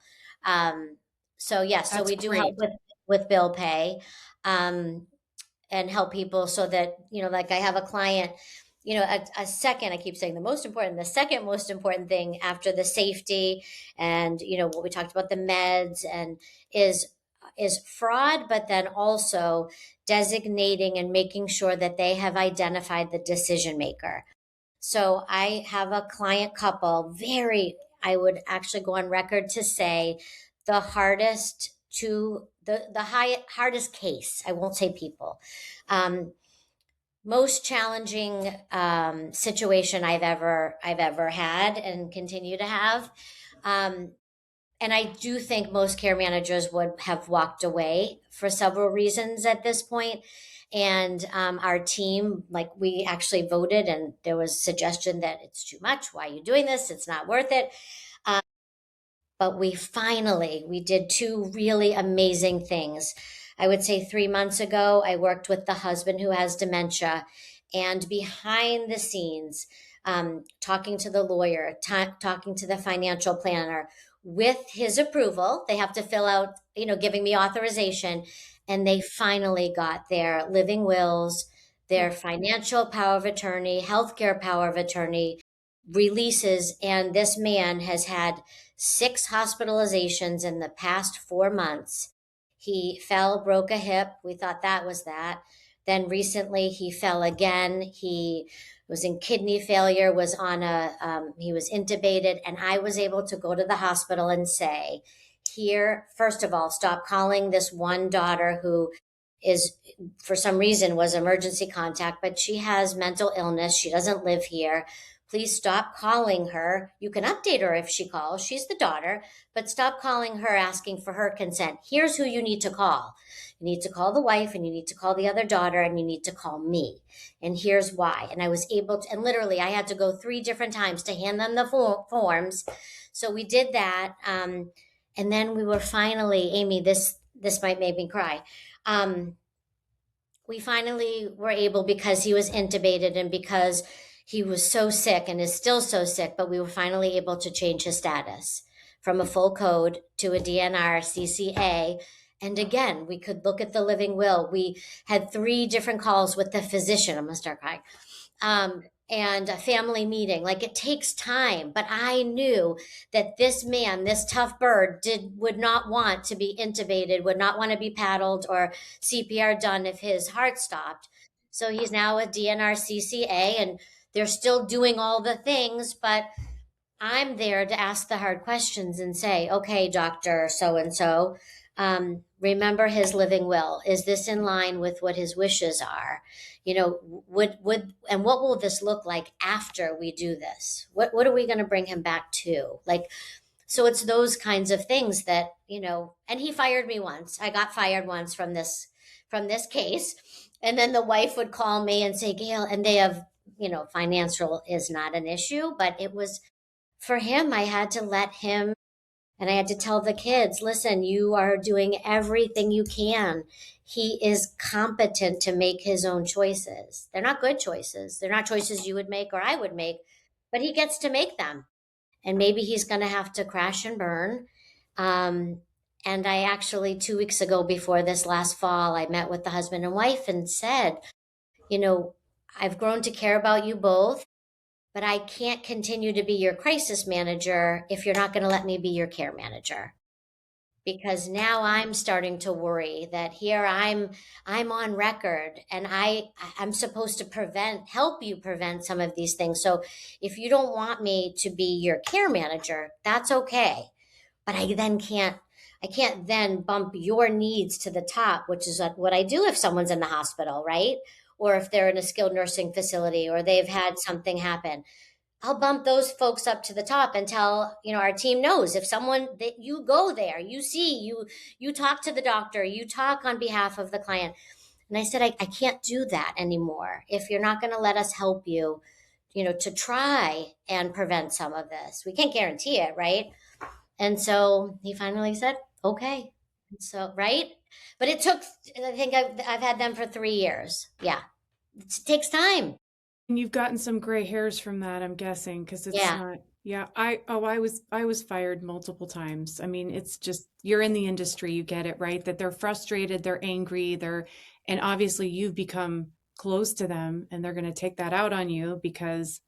So yes, so That's we do help great. with bill pay. And help people so that, like I have a client, a second, I keep saying the second most important thing after the safety and, what we talked about, the meds and is fraud, but then also designating and making sure that they have identified the decision maker. So I have a client couple, I would actually go on record to say the hardest to hardest case. I won't say people. Um, Most challenging situation I've ever had and continue to have. Um, and I do think most care managers would have walked away for several reasons at this point. And our team, like we actually voted, and there was suggestion that it's too much. Why are you doing this? It's not worth it. Um, but we did two really amazing things. I would say 3 months ago, I worked with the husband who has dementia, and behind the scenes, talking to the lawyer, talking to the financial planner, with his approval, they have to fill out, giving me authorization, and they finally got their living wills, their financial power of attorney, healthcare power of attorney, releases, and this man has had 6 hospitalizations in the past 4 months. He fell, broke a hip. We thought that was that. Then recently he fell again. He was in kidney failure, he was intubated, and I was able to go to the hospital and say, here, first of all, stop calling this one daughter who is, for some reason, was emergency contact, but she has mental illness. She doesn't live here. Please stop calling her. You can update her if she calls. She's the daughter, but stop calling her asking for her consent. Here's who you need to call. You need to call the wife, and you need to call the other daughter, and you need to call me. And here's why. And I was able to, and literally I had to go 3 different times to hand them the forms. So we did that. And then we were finally, Amy, this might make me cry. We finally were able, because he was intubated and because he was so sick and is still so sick, but we were finally able to change his status from a full code to a DNR CCA. And again, we could look at the living will. We had 3 different calls with the physician. I'm going to start crying. And a family meeting. Like, it takes time, but I knew that this man, this tough bird, would not want to be intubated, would not want to be paddled or CPR done if his heart stopped. So he's now a DNR CCA, and they're still doing all the things, but I'm there to ask the hard questions and say, okay, doctor so and so, remember his living will. Is this in line with what his wishes are? And what will this look like after we do this? What are we going to bring him back to? Like, so it's those kinds of things that, and he fired me once. I got fired once from this case. And then the wife would call me and say, Gail, and they have, financial is not an issue, but it was for him. I had to let him, and I had to tell the kids, listen, you are doing everything you can. He is competent to make his own choices. They're not good choices. They're not choices you would make or I would make, but he gets to make them. And maybe he's going to have to crash and burn. Um, And I actually, 2 weeks ago, before this last fall, I met with the husband and wife and said, you know, I've grown to care about you both, but I can't continue to be your crisis manager if you're not going to let me be your care manager. Because now I'm starting to worry that here I'm on record, and I'm supposed to help you prevent some of these things. So if you don't want me to be your care manager, that's okay. But I can't then bump your needs to the top, which is what I do if someone's in the hospital, right? Or if they're in a skilled nursing facility or they've had something happen. I'll bump those folks up to the top and tell, our team knows if someone that you go there, you talk to the doctor, you talk on behalf of the client. And I said, I can't do that anymore. If you're not going to let us help you, to try and prevent some of this, we can't guarantee it, right? And so he finally said, okay. So, right. But it took, I think I've had them for 3 years. Yeah. It takes time. And you've gotten some gray hairs from that, I'm guessing, because it's Yeah. not, yeah, I was fired multiple times. I mean, it's just, you're in the industry, you get it, right? That they're frustrated, they're angry, and obviously you've become close to them and they're going to take that out on you because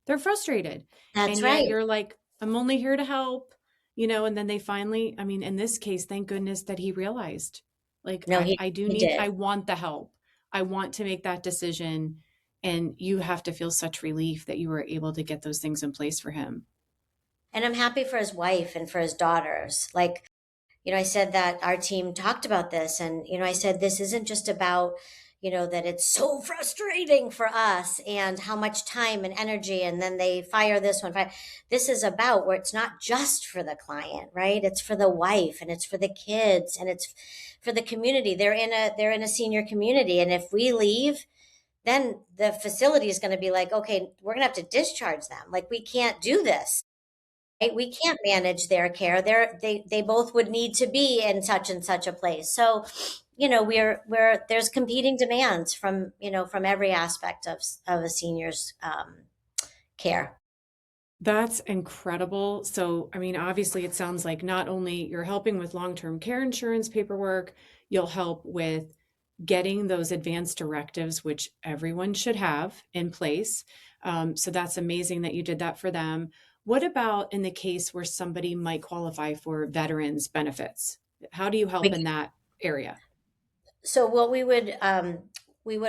they're frustrated. That's And yet right. you're like, I'm only here to help, and then they finally, I mean, in this case, thank goodness that he realized, like, No, I do he need, did. I want the help. I want to make that decision, and you have to feel such relief that you were able to get those things in place for him. And I'm happy for his wife and for his daughters. Like, I said that our team talked about this, and, I said, this isn't just about, that it's so frustrating for us and how much time and energy, and then they fire this one. This is about where it's not just for the client, right? It's for the wife and it's for the kids and it's for the community. They're in a senior community. And if we leave, then the facility is going to be like, okay, we're going to have to discharge them. Like, we can't do this. Right? We can't manage their care. They both would need to be in such and such a place. So, we're there's competing demands from every aspect of a senior's care. That's incredible. So, I mean, obviously, it sounds like not only you're helping with long term care insurance paperwork, you'll help with getting those advanced directives, which everyone should have in place. So, that's amazing that you did that for them. What about in the case where somebody might qualify for veterans benefits? How do you help We in that area? So what we would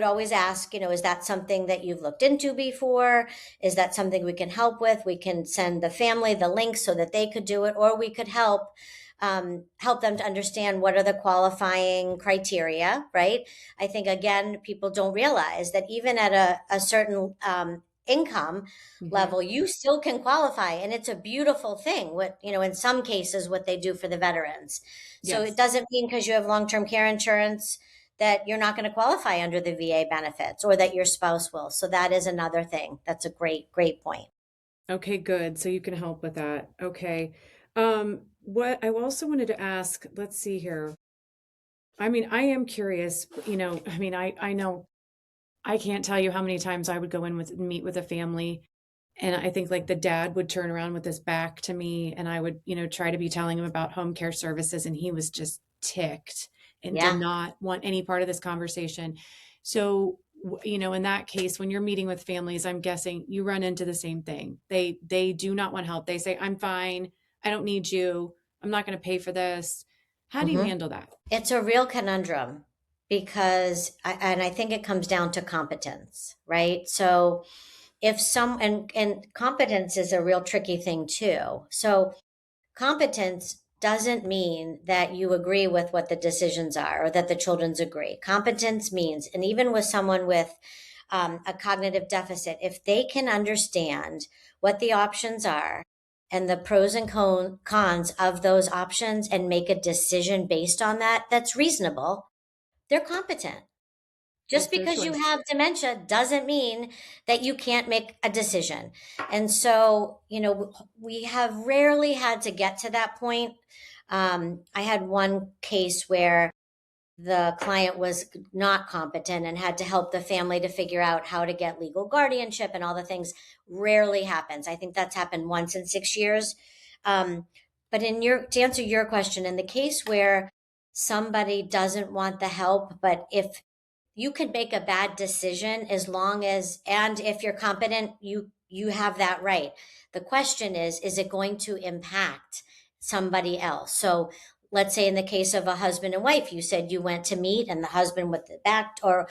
always ask, is that something that you've looked into before? Is that something we can help with? We can send the family the link so that they could do it, or we could help them to understand what are the qualifying criteria, right? I think again, people don't realize that even at a certain income Hmm. level, you still can qualify, and it's a beautiful thing. In some cases, what they do for the veterans. So it Yes. doesn't mean because you have long-term care insurance that you're not going to qualify under the VA benefits or that your spouse will. So that is another thing. That's a great, great point. Okay, good. So you can help with that. Okay. What I also wanted to ask, let's see here. I mean, I am curious, I mean, I know I can't tell you how many times I would go in with meet with a family, and I think like the dad would turn around with his back to me and I would, try to be telling him about home care services, and he was just ticked and did Yeah, not want any part of this conversation. So, in that case, when you're meeting with families, I'm guessing you run into the same thing. They do not want help. They say, "I'm fine. I don't need you. I'm not going to pay for this." How do you hmm handle that? it's a real conundrum because, and I think it comes down to competence, right? So if some and competence is a real tricky thing too. So competence doesn't mean that you agree with what the decisions are or that the children's agree. Competence means, and even with someone with a cognitive deficit, if they can understand what the options are and the pros and cons of those options and make a decision based on that, that's reasonable, they're competent. Just It's their because you choice. have dementia doesn't mean that you can't make a decision. And so, we have rarely had to get to that point. I had one case where the client was not competent and had to help the family to figure out how to get legal guardianship and all the things. Rarely happens. I think that's happened once in 6 years. Um, But to answer your question, in the case where somebody doesn't want the help, but if you can make a bad decision as long as, and if you're competent, you have that right. The question is it going to impact somebody else? So let's say in the case of a husband and wife, you said you went to meet and the husband with the back, or,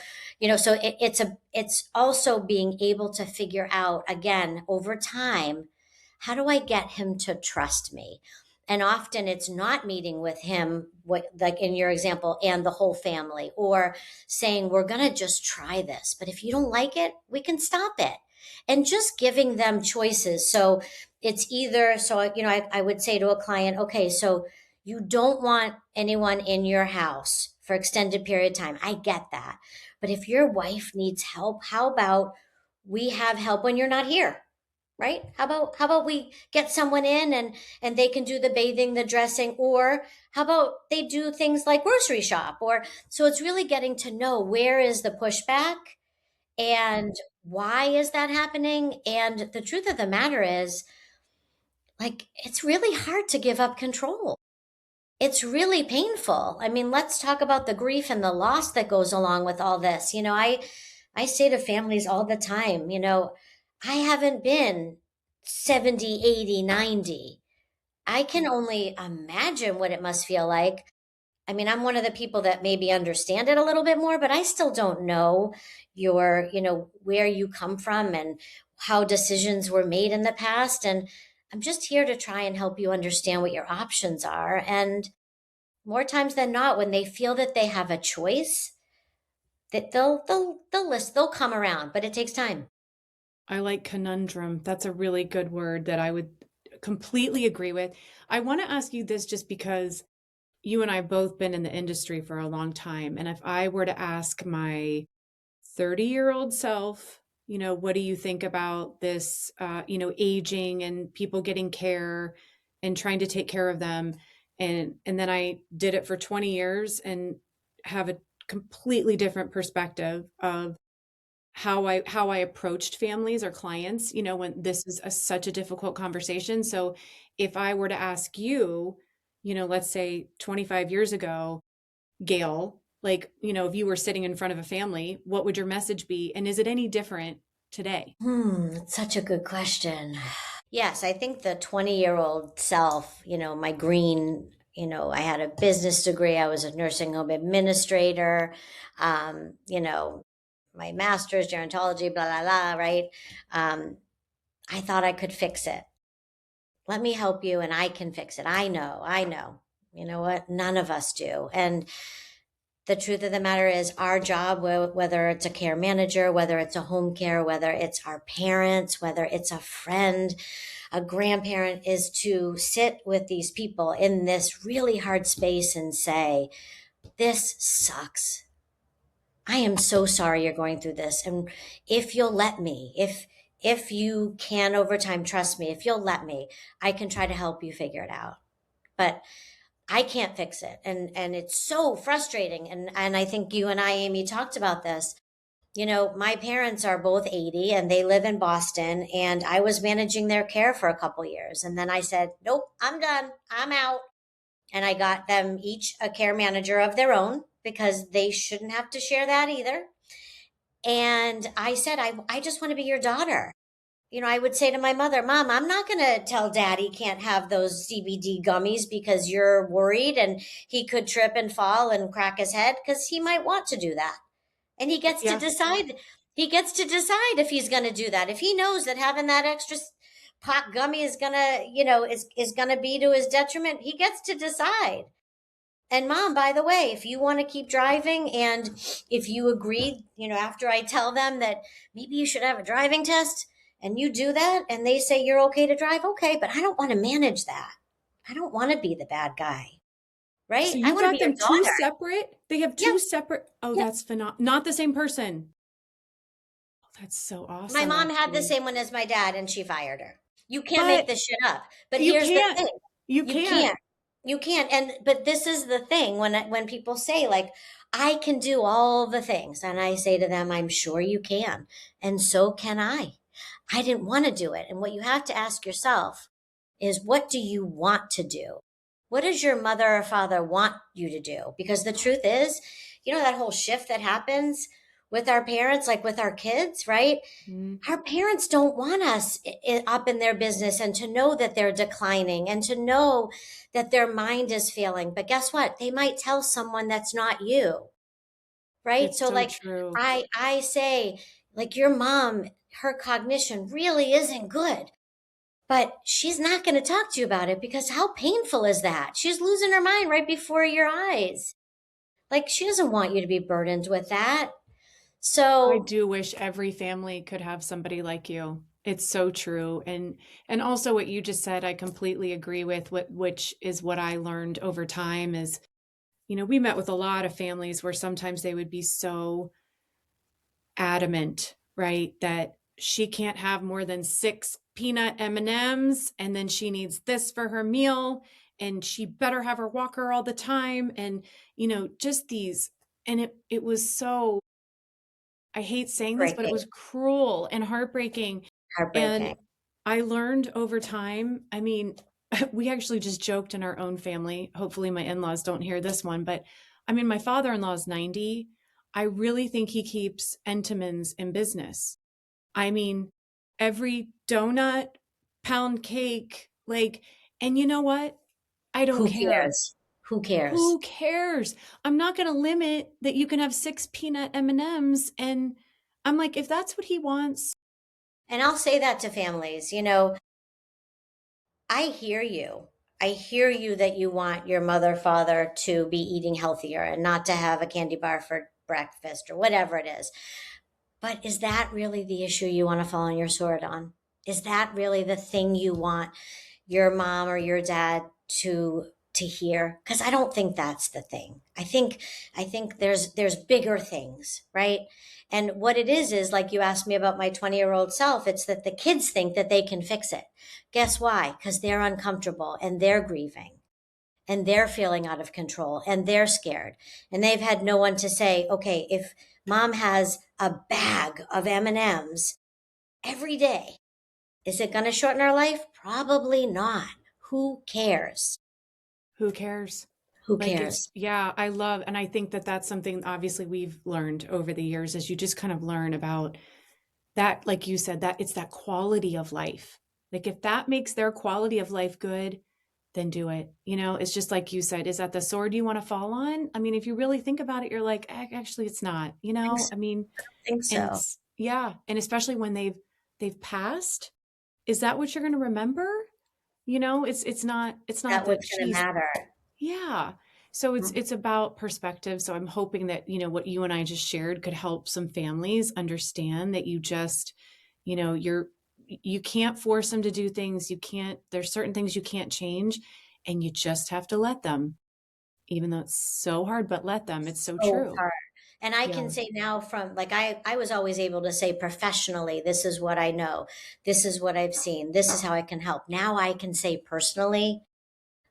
so it's also being able to figure out again over time, how do I get him to trust me? And often it's not meeting with him, like in your example, and the whole family, or saying, we're going to just try this. But if you don't like it, we can stop it. And just giving them choices. So it's either, I would say to a client, okay, so you don't want anyone in your house for extended period of time. I get that. But if your wife needs help, how about we have help when you're not here? Right? How about we get someone in and they can do the bathing, the dressing, or how about they do things like grocery shop? Or so it's really getting to know where is the pushback and why is that happening? And the truth of the matter is, like, it's really hard to give up control. It's really painful. I mean, let's talk about the grief and the loss that goes along with all this. I say to families all the time, I haven't been 70, 80, 90. I can only imagine what it must feel like. I mean, I'm one of the people that maybe understand it a little bit more, but I still don't know where you come from and how decisions were made in the past. And I'm just here to try and help you understand what your options are. And more times than not, when they feel that they have a choice, that they'll come around, but it takes time. I like conundrum. That's a really good word that I would completely agree with. I want to ask you this just because you and I have both been in the industry for a long time. And if I were to ask my 30-year-old self, what do you think about this, aging and people getting care and trying to take care of them? And then I did it for 20 years and have a completely different perspective of how I approached families or clients, when this is such a difficult conversation. So if I were to ask you, let's say 25 years ago, Gail, like, if you were sitting in front of a family, what would your message be? And is it any different today? That's such a good question. Yes, I think the 20-year-old self, my green, I had a business degree. I was a nursing home administrator. Um, you know, my master's gerontology, blah, blah, blah, right? I thought I could fix it. Let me help you and I can fix it. I know, I know. You know what? None of us do. And the truth of the matter is our job, whether it's a care manager, whether it's a home care, whether it's our parents, whether it's a friend, a grandparent, is to sit with these people in this really hard space and say, this sucks. I am so sorry you're going through this. And if you'll let me, if you can over time trust me, if you'll let me, I can try to help you figure it out. But I can't fix it. And it's so frustrating. And I think you and I, Amy, talked about this. My parents are both 80 and they live in Boston, and I was managing their care for a couple years. And then I said, nope, I'm done. I'm out. And I got them each a care manager of their own because they shouldn't have to share that either. And I said, I just want to be your daughter. I would say to my mother, Mom, I'm not going to tell Daddy can't have those CBD gummies because you're worried and he could trip and fall and crack his head, because he might want to do that. And he gets to Yeah. decide. He gets to decide if he's going to do that. If he knows that having that extra pot gummy is going to, is going to be to his detriment, he gets to decide. And Mom, by the way, if you want to keep driving and if you agreed, after I tell them that maybe you should have a driving test and you do that and they say you're okay to drive, okay, but I don't want to manage that. I don't want to be the bad guy, So right? I you want to got be your them two daughter. separate? They have Yep, two separate. Oh, yep. that's phenomenal. Not the same person. Oh, that's so My awesome, mom had the actually. same one as my dad and she fired her. You can't make But this shit up. But you here's the can't. thing. You You can't. can't. You can't. But this is the thing when people say, like, I can do all the things, and I say to them, I'm sure you can. And so can I. I didn't want to do it. And what you have to ask yourself, is, what do you want to do? What does your mother or father want you to do? Because the truth is, that whole shift that happens with our parents, like with our kids, right? Mm, Our parents don't want us up in their business and to know that they're declining and to know that their mind is failing. But guess what? They might tell someone that's not you, right? it's So so like true. I say, like, your mom, her cognition really isn't good, but she's not going to talk to you about it because how painful is that? She's losing her mind right before your eyes. Like, she doesn't want you to be burdened with that. I So do wish every family could have somebody like you. It's so true. And also what you just said, I completely agree with, which is what I learned over time is, we met with a lot of families where sometimes they would be so adamant, right, that she can't have more than 6 peanut M&Ms and then she needs this for her meal and she better have her walker all the time and just these, and it was so, I hate saying this, but it breaking, was cruel and heartbreaking. And heartbreaking. I learned over time, I mean, we actually just joked in our own family. Hopefully my in-laws don't hear this one, but I mean, my father-in-law is 90. I really think he keeps Entenmann's in business. I mean, every donut, pound cake, like, and you know what? I don't Who care. cares? Who cares? Who cares? I'm not going to limit that you can have 6 peanut M&Ms, and I'm like, if that's what he wants. And I'll say that to families, I hear you. I hear you that you want your mother, father to be eating healthier and not to have a candy bar for breakfast or whatever it is. But is that really the issue you want to fall on your sword on? Is that really the thing you want your mom or your dad to hear? Because I don't think that's the thing. I think there's bigger things, right? And what it is like you asked me about my 20-year-old self, it's that the kids think that they can fix it. Guess why? Because they're uncomfortable and they're grieving and they're feeling out of control and they're scared. And they've had no one to say, okay, if mom has a bag of M&Ms every day, is it going to shorten our life? Probably not. Who cares? Who cares? Who Like it's, cares? yeah, I love, and I think that that's something obviously we've learned over the years is you just kind of learn about that, like you said, that it's that quality of life. Like if that makes their quality of life good, then do it. It's just like you said, is that the sword you want to fall on? I mean, if you really think about it, you're like, Actually, it's not, I think so. I mean, I think and so. yeah, and especially when they've passed, is that what you're going to remember? It's not That that what's going to she's, matter. yeah. So it's Mhm. it's about perspective. So I'm hoping that, what you and I just shared could help some families understand that you can't force them to do things. There's certain things you can't change and you just have to let them, even though it's so hard, but let them. It's so So true. hard. And I Yeah. can say now, from like, I was always able to say professionally, this is what I know. This is what I've seen. This is how I can help. Now I can say personally,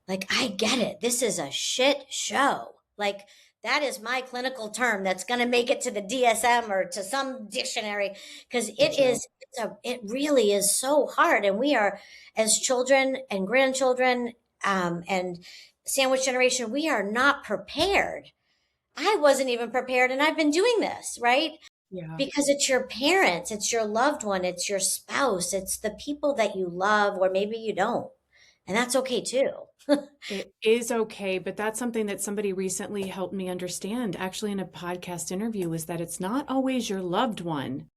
like, I get it. This is a shit show. Like, that is my clinical term that's going to make it to the DSM or to some dictionary, because Me too. it really is so hard. And we are, as children and grandchildren, and sandwich generation, we are not prepared. I wasn't even prepared, and I've been doing this, right? Yeah. Because it's your parents, it's your loved one, it's your spouse, it's the people that you love, or maybe you don't. And that's okay too. It is okay, but that's something that somebody recently helped me understand, actually in a podcast interview, is that it's not always your loved one,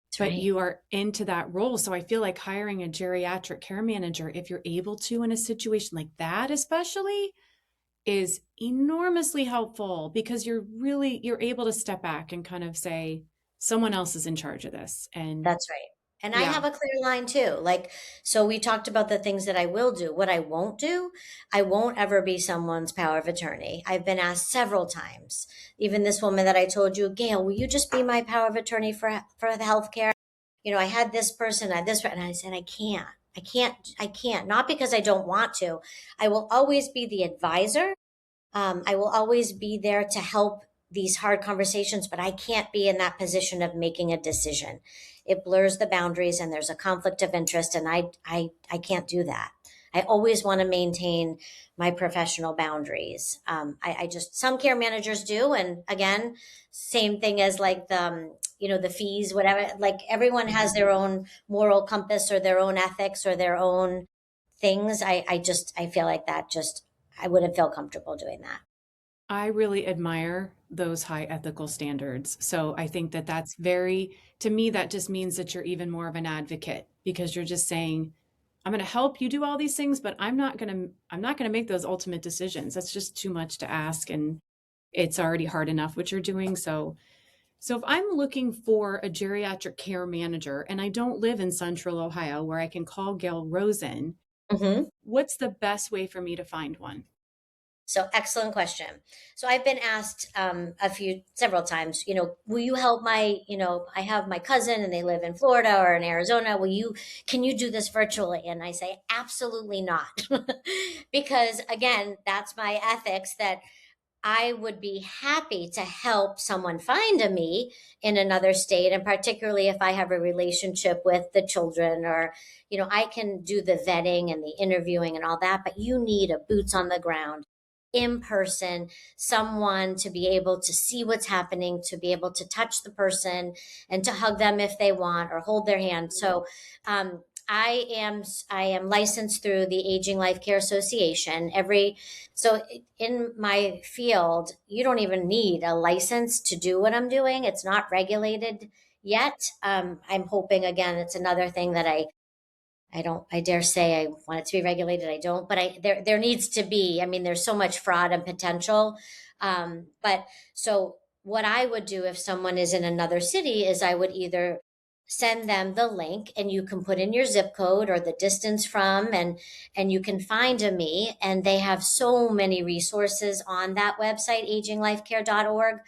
That's but right. you are into that role. So I feel like hiring a geriatric care manager, if you're able to in a situation like that, especially, is enormously helpful because you're able to step back and kind of say, someone else is in charge of this. And That's right. And I yeah, have a clear line too. Like, so we talked about the things that I will do. What I won't do, I won't ever be someone's power of attorney. I've been asked several times. Even this woman that I told you, Gail, will you just be my power of attorney for the healthcare? I had this person, and I said, I can't. I can't. Not because I don't want to. I will always be the advisor. I will always be there to help these hard conversations, but I can't be in that position of making a decision. It blurs the boundaries and there's a conflict of interest, and I can't do that. I always want to maintain my professional boundaries. I just, some care managers do. And again, same thing as like the fees, whatever, like everyone has their own moral compass or their own ethics or their own things. I feel like that just, I wouldn't feel comfortable doing that. I really admire those high ethical standards. So I think that that's very, to me, that just means that you're even more of an advocate because you're just saying, I'm going to help you do all these things, but I'm not going to make those ultimate decisions. That's just too much to ask. And it's already hard enough what you're doing. So if I'm looking for a geriatric care manager and I don't live in central Ohio where I can call Gayle Rosen, Hmm. what's the best way for me to find one? So excellent question. So I've been asked several times, will you help I have my cousin and they live in Florida or in Arizona. Can you do this virtually? And I say, absolutely not. Because again, that's my ethics that I would be happy to help someone find a me in another state. And particularly if I have a relationship with the children or, I can do the vetting and the interviewing and all that, but you need a boots on the ground in person, someone to be able to see what's happening, to be able to touch the person and to hug them if they want or hold their hand. So, I am licensed through the Aging Life Care Association. So in my field, you don't even need a license to do what I'm doing. It's not regulated yet. I'm hoping again, it's another thing that I don't, I dare say I want it to be regulated. I don't, but there needs to be. I mean, there's so much fraud and potential. But so what I would do if someone is in another city is I would either send them the link and you can put in your zip code or the distance from, and you can find a me, and they have so many resources on that website, aginglifecare.org.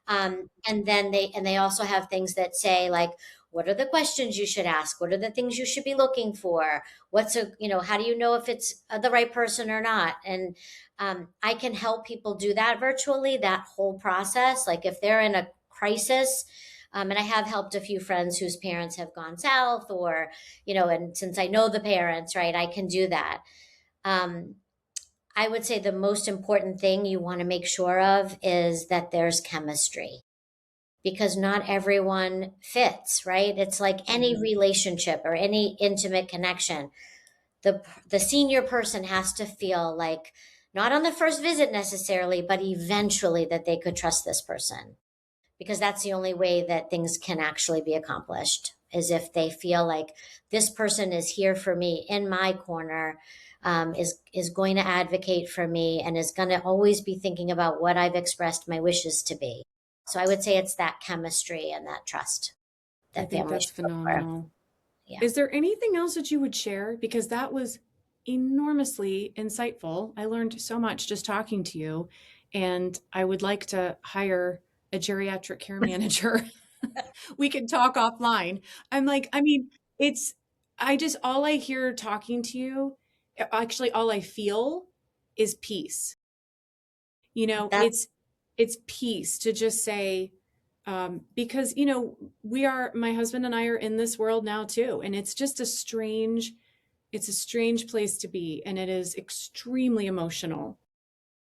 And then they also have things that say like, what are the questions you should ask? What are the things you should be looking for? How do you know if it's the right person or not? And I can help people do that virtually, that whole process. Like if they're in a crisis, and I have helped a few friends whose parents have gone south and since I know the parents, right, I can do that. Um, I would say the most important thing you want to make sure of is that there's chemistry because not everyone fits, right? It's like any relationship or any intimate connection. The senior person has to feel like not on the first visit necessarily, but eventually that they could trust this person because that's the only way that things can actually be accomplished is if they feel like this person is here for me in my corner, is going to advocate for me and is going to always be thinking about what I've expressed my wishes to be. So I would say it's that chemistry and that trust I that think families that's should look for. phenomenal. Yeah. Is there anything else that you would share? Because that was enormously insightful. I learned so much just talking to you, and I would like to hire a geriatric care manager. We can talk offline. I mean, it's, all I hear talking to you, actually, all I feel is peace. That It's peace to just say, because, my husband and I are in this world now too. And it's a strange place to be. And it is extremely emotional.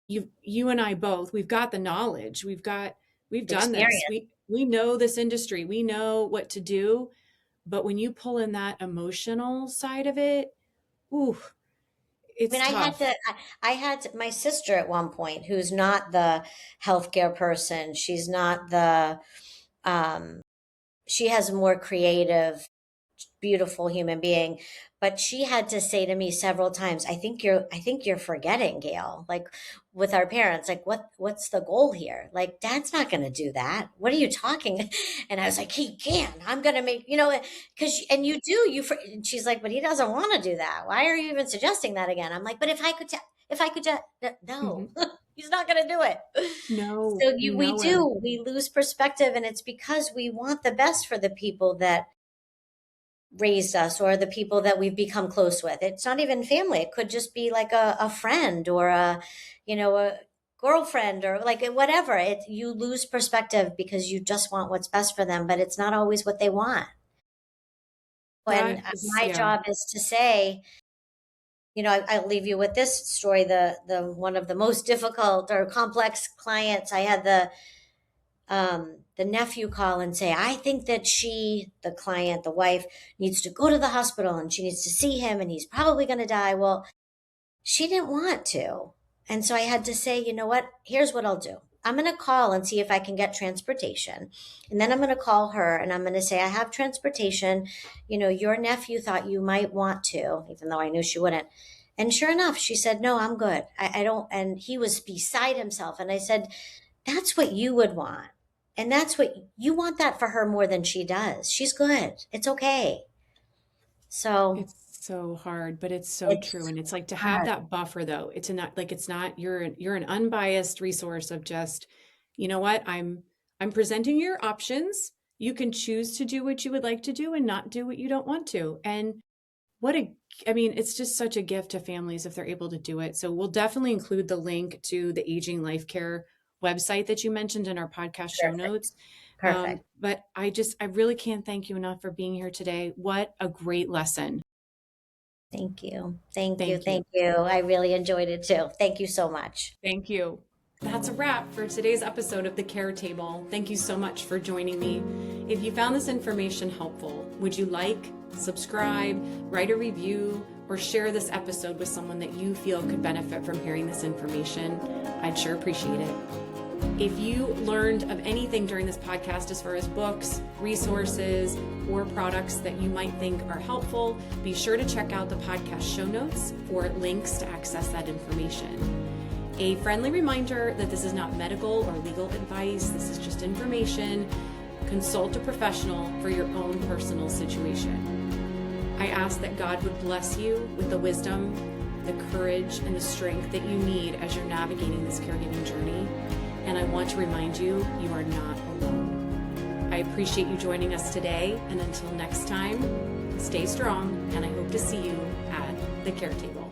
You and I both, we've got the knowledge. We've done this. experience. We know this industry. We know what to do. But when you pull in that emotional side of it, ooh, I mean, it's tough. I had my sister at one point who's not the healthcare person. She's not um, she has a more creative, beautiful human being, but she had to say to me several times, I think you're forgetting, Gail, like with our parents, like what's the goal here? Like dad's not going to do that. What are you talking? And I was like, he can. I'm going to make, cuz and you do and she's like, but he doesn't want to do that. Why are you even suggesting that again? I'm like, but if I could just no. Hmm. He's not going to do it. No, So you know him. we lose perspective, and it's because we want the best for the people that raised us or the people that we've become close with. It's not even family. It could just be like a friend or a girlfriend or like whatever. You lose perspective because you just want what's best for them, but it's not always what they want. And That is, my yeah. job is to say, I'll leave you with this story. The one of the most difficult or complex clients, I had the nephew call and say, I think that the client, the wife, needs to go to the hospital and she needs to see him and he's probably going to die. Well, she didn't want to. And so I had to say, you know what? Here's what I'll do. I'm going to call and see if I can get transportation. And then I'm going to call her and I'm going to say, I have transportation. Your nephew thought you might want to, even though I knew she wouldn't. And sure enough, she said, no, I'm good. I don't. And he was beside himself. And I said, that's what you would want. And that's what you want, that for her more than she does. She's good. It's okay. So It's so hard, but it's so true. it's And it's like to have hard. that buffer though. It's not like it's not you're an unbiased resource of just, you know what, I'm presenting your options. You can choose to do what you would like to do and not do what you don't want to. And I mean, it's just such a gift to families if they're able to do it. So we'll definitely include the link to the Aging Life Care website that you mentioned in our podcast show Perfect. notes. Perfect. But I really can't thank you enough for being here today. What a great lesson. Thank you. Thank you. Thank you. Thank you. I really enjoyed it too. Thank you so much. Thank you. That's a wrap for today's episode of The Care Table. Thank you so much for joining me. If you found this information helpful, would you like, subscribe, write a review, or share this episode with someone that you feel could benefit from hearing this information? I'd sure appreciate it. If you learned of anything during this podcast as far as books, resources, or products that you might think are helpful, be sure to check out the podcast show notes for links to access that information. A friendly reminder that this is not medical or legal advice. This is just information. Consult a professional for your own personal situation. I ask that God would bless you with the wisdom, the courage, and the strength that you need as you're navigating this caregiving journey. And I want to remind you, you are not alone. I appreciate you joining us today. And until next time, stay strong. And I hope to see you at the Care Table.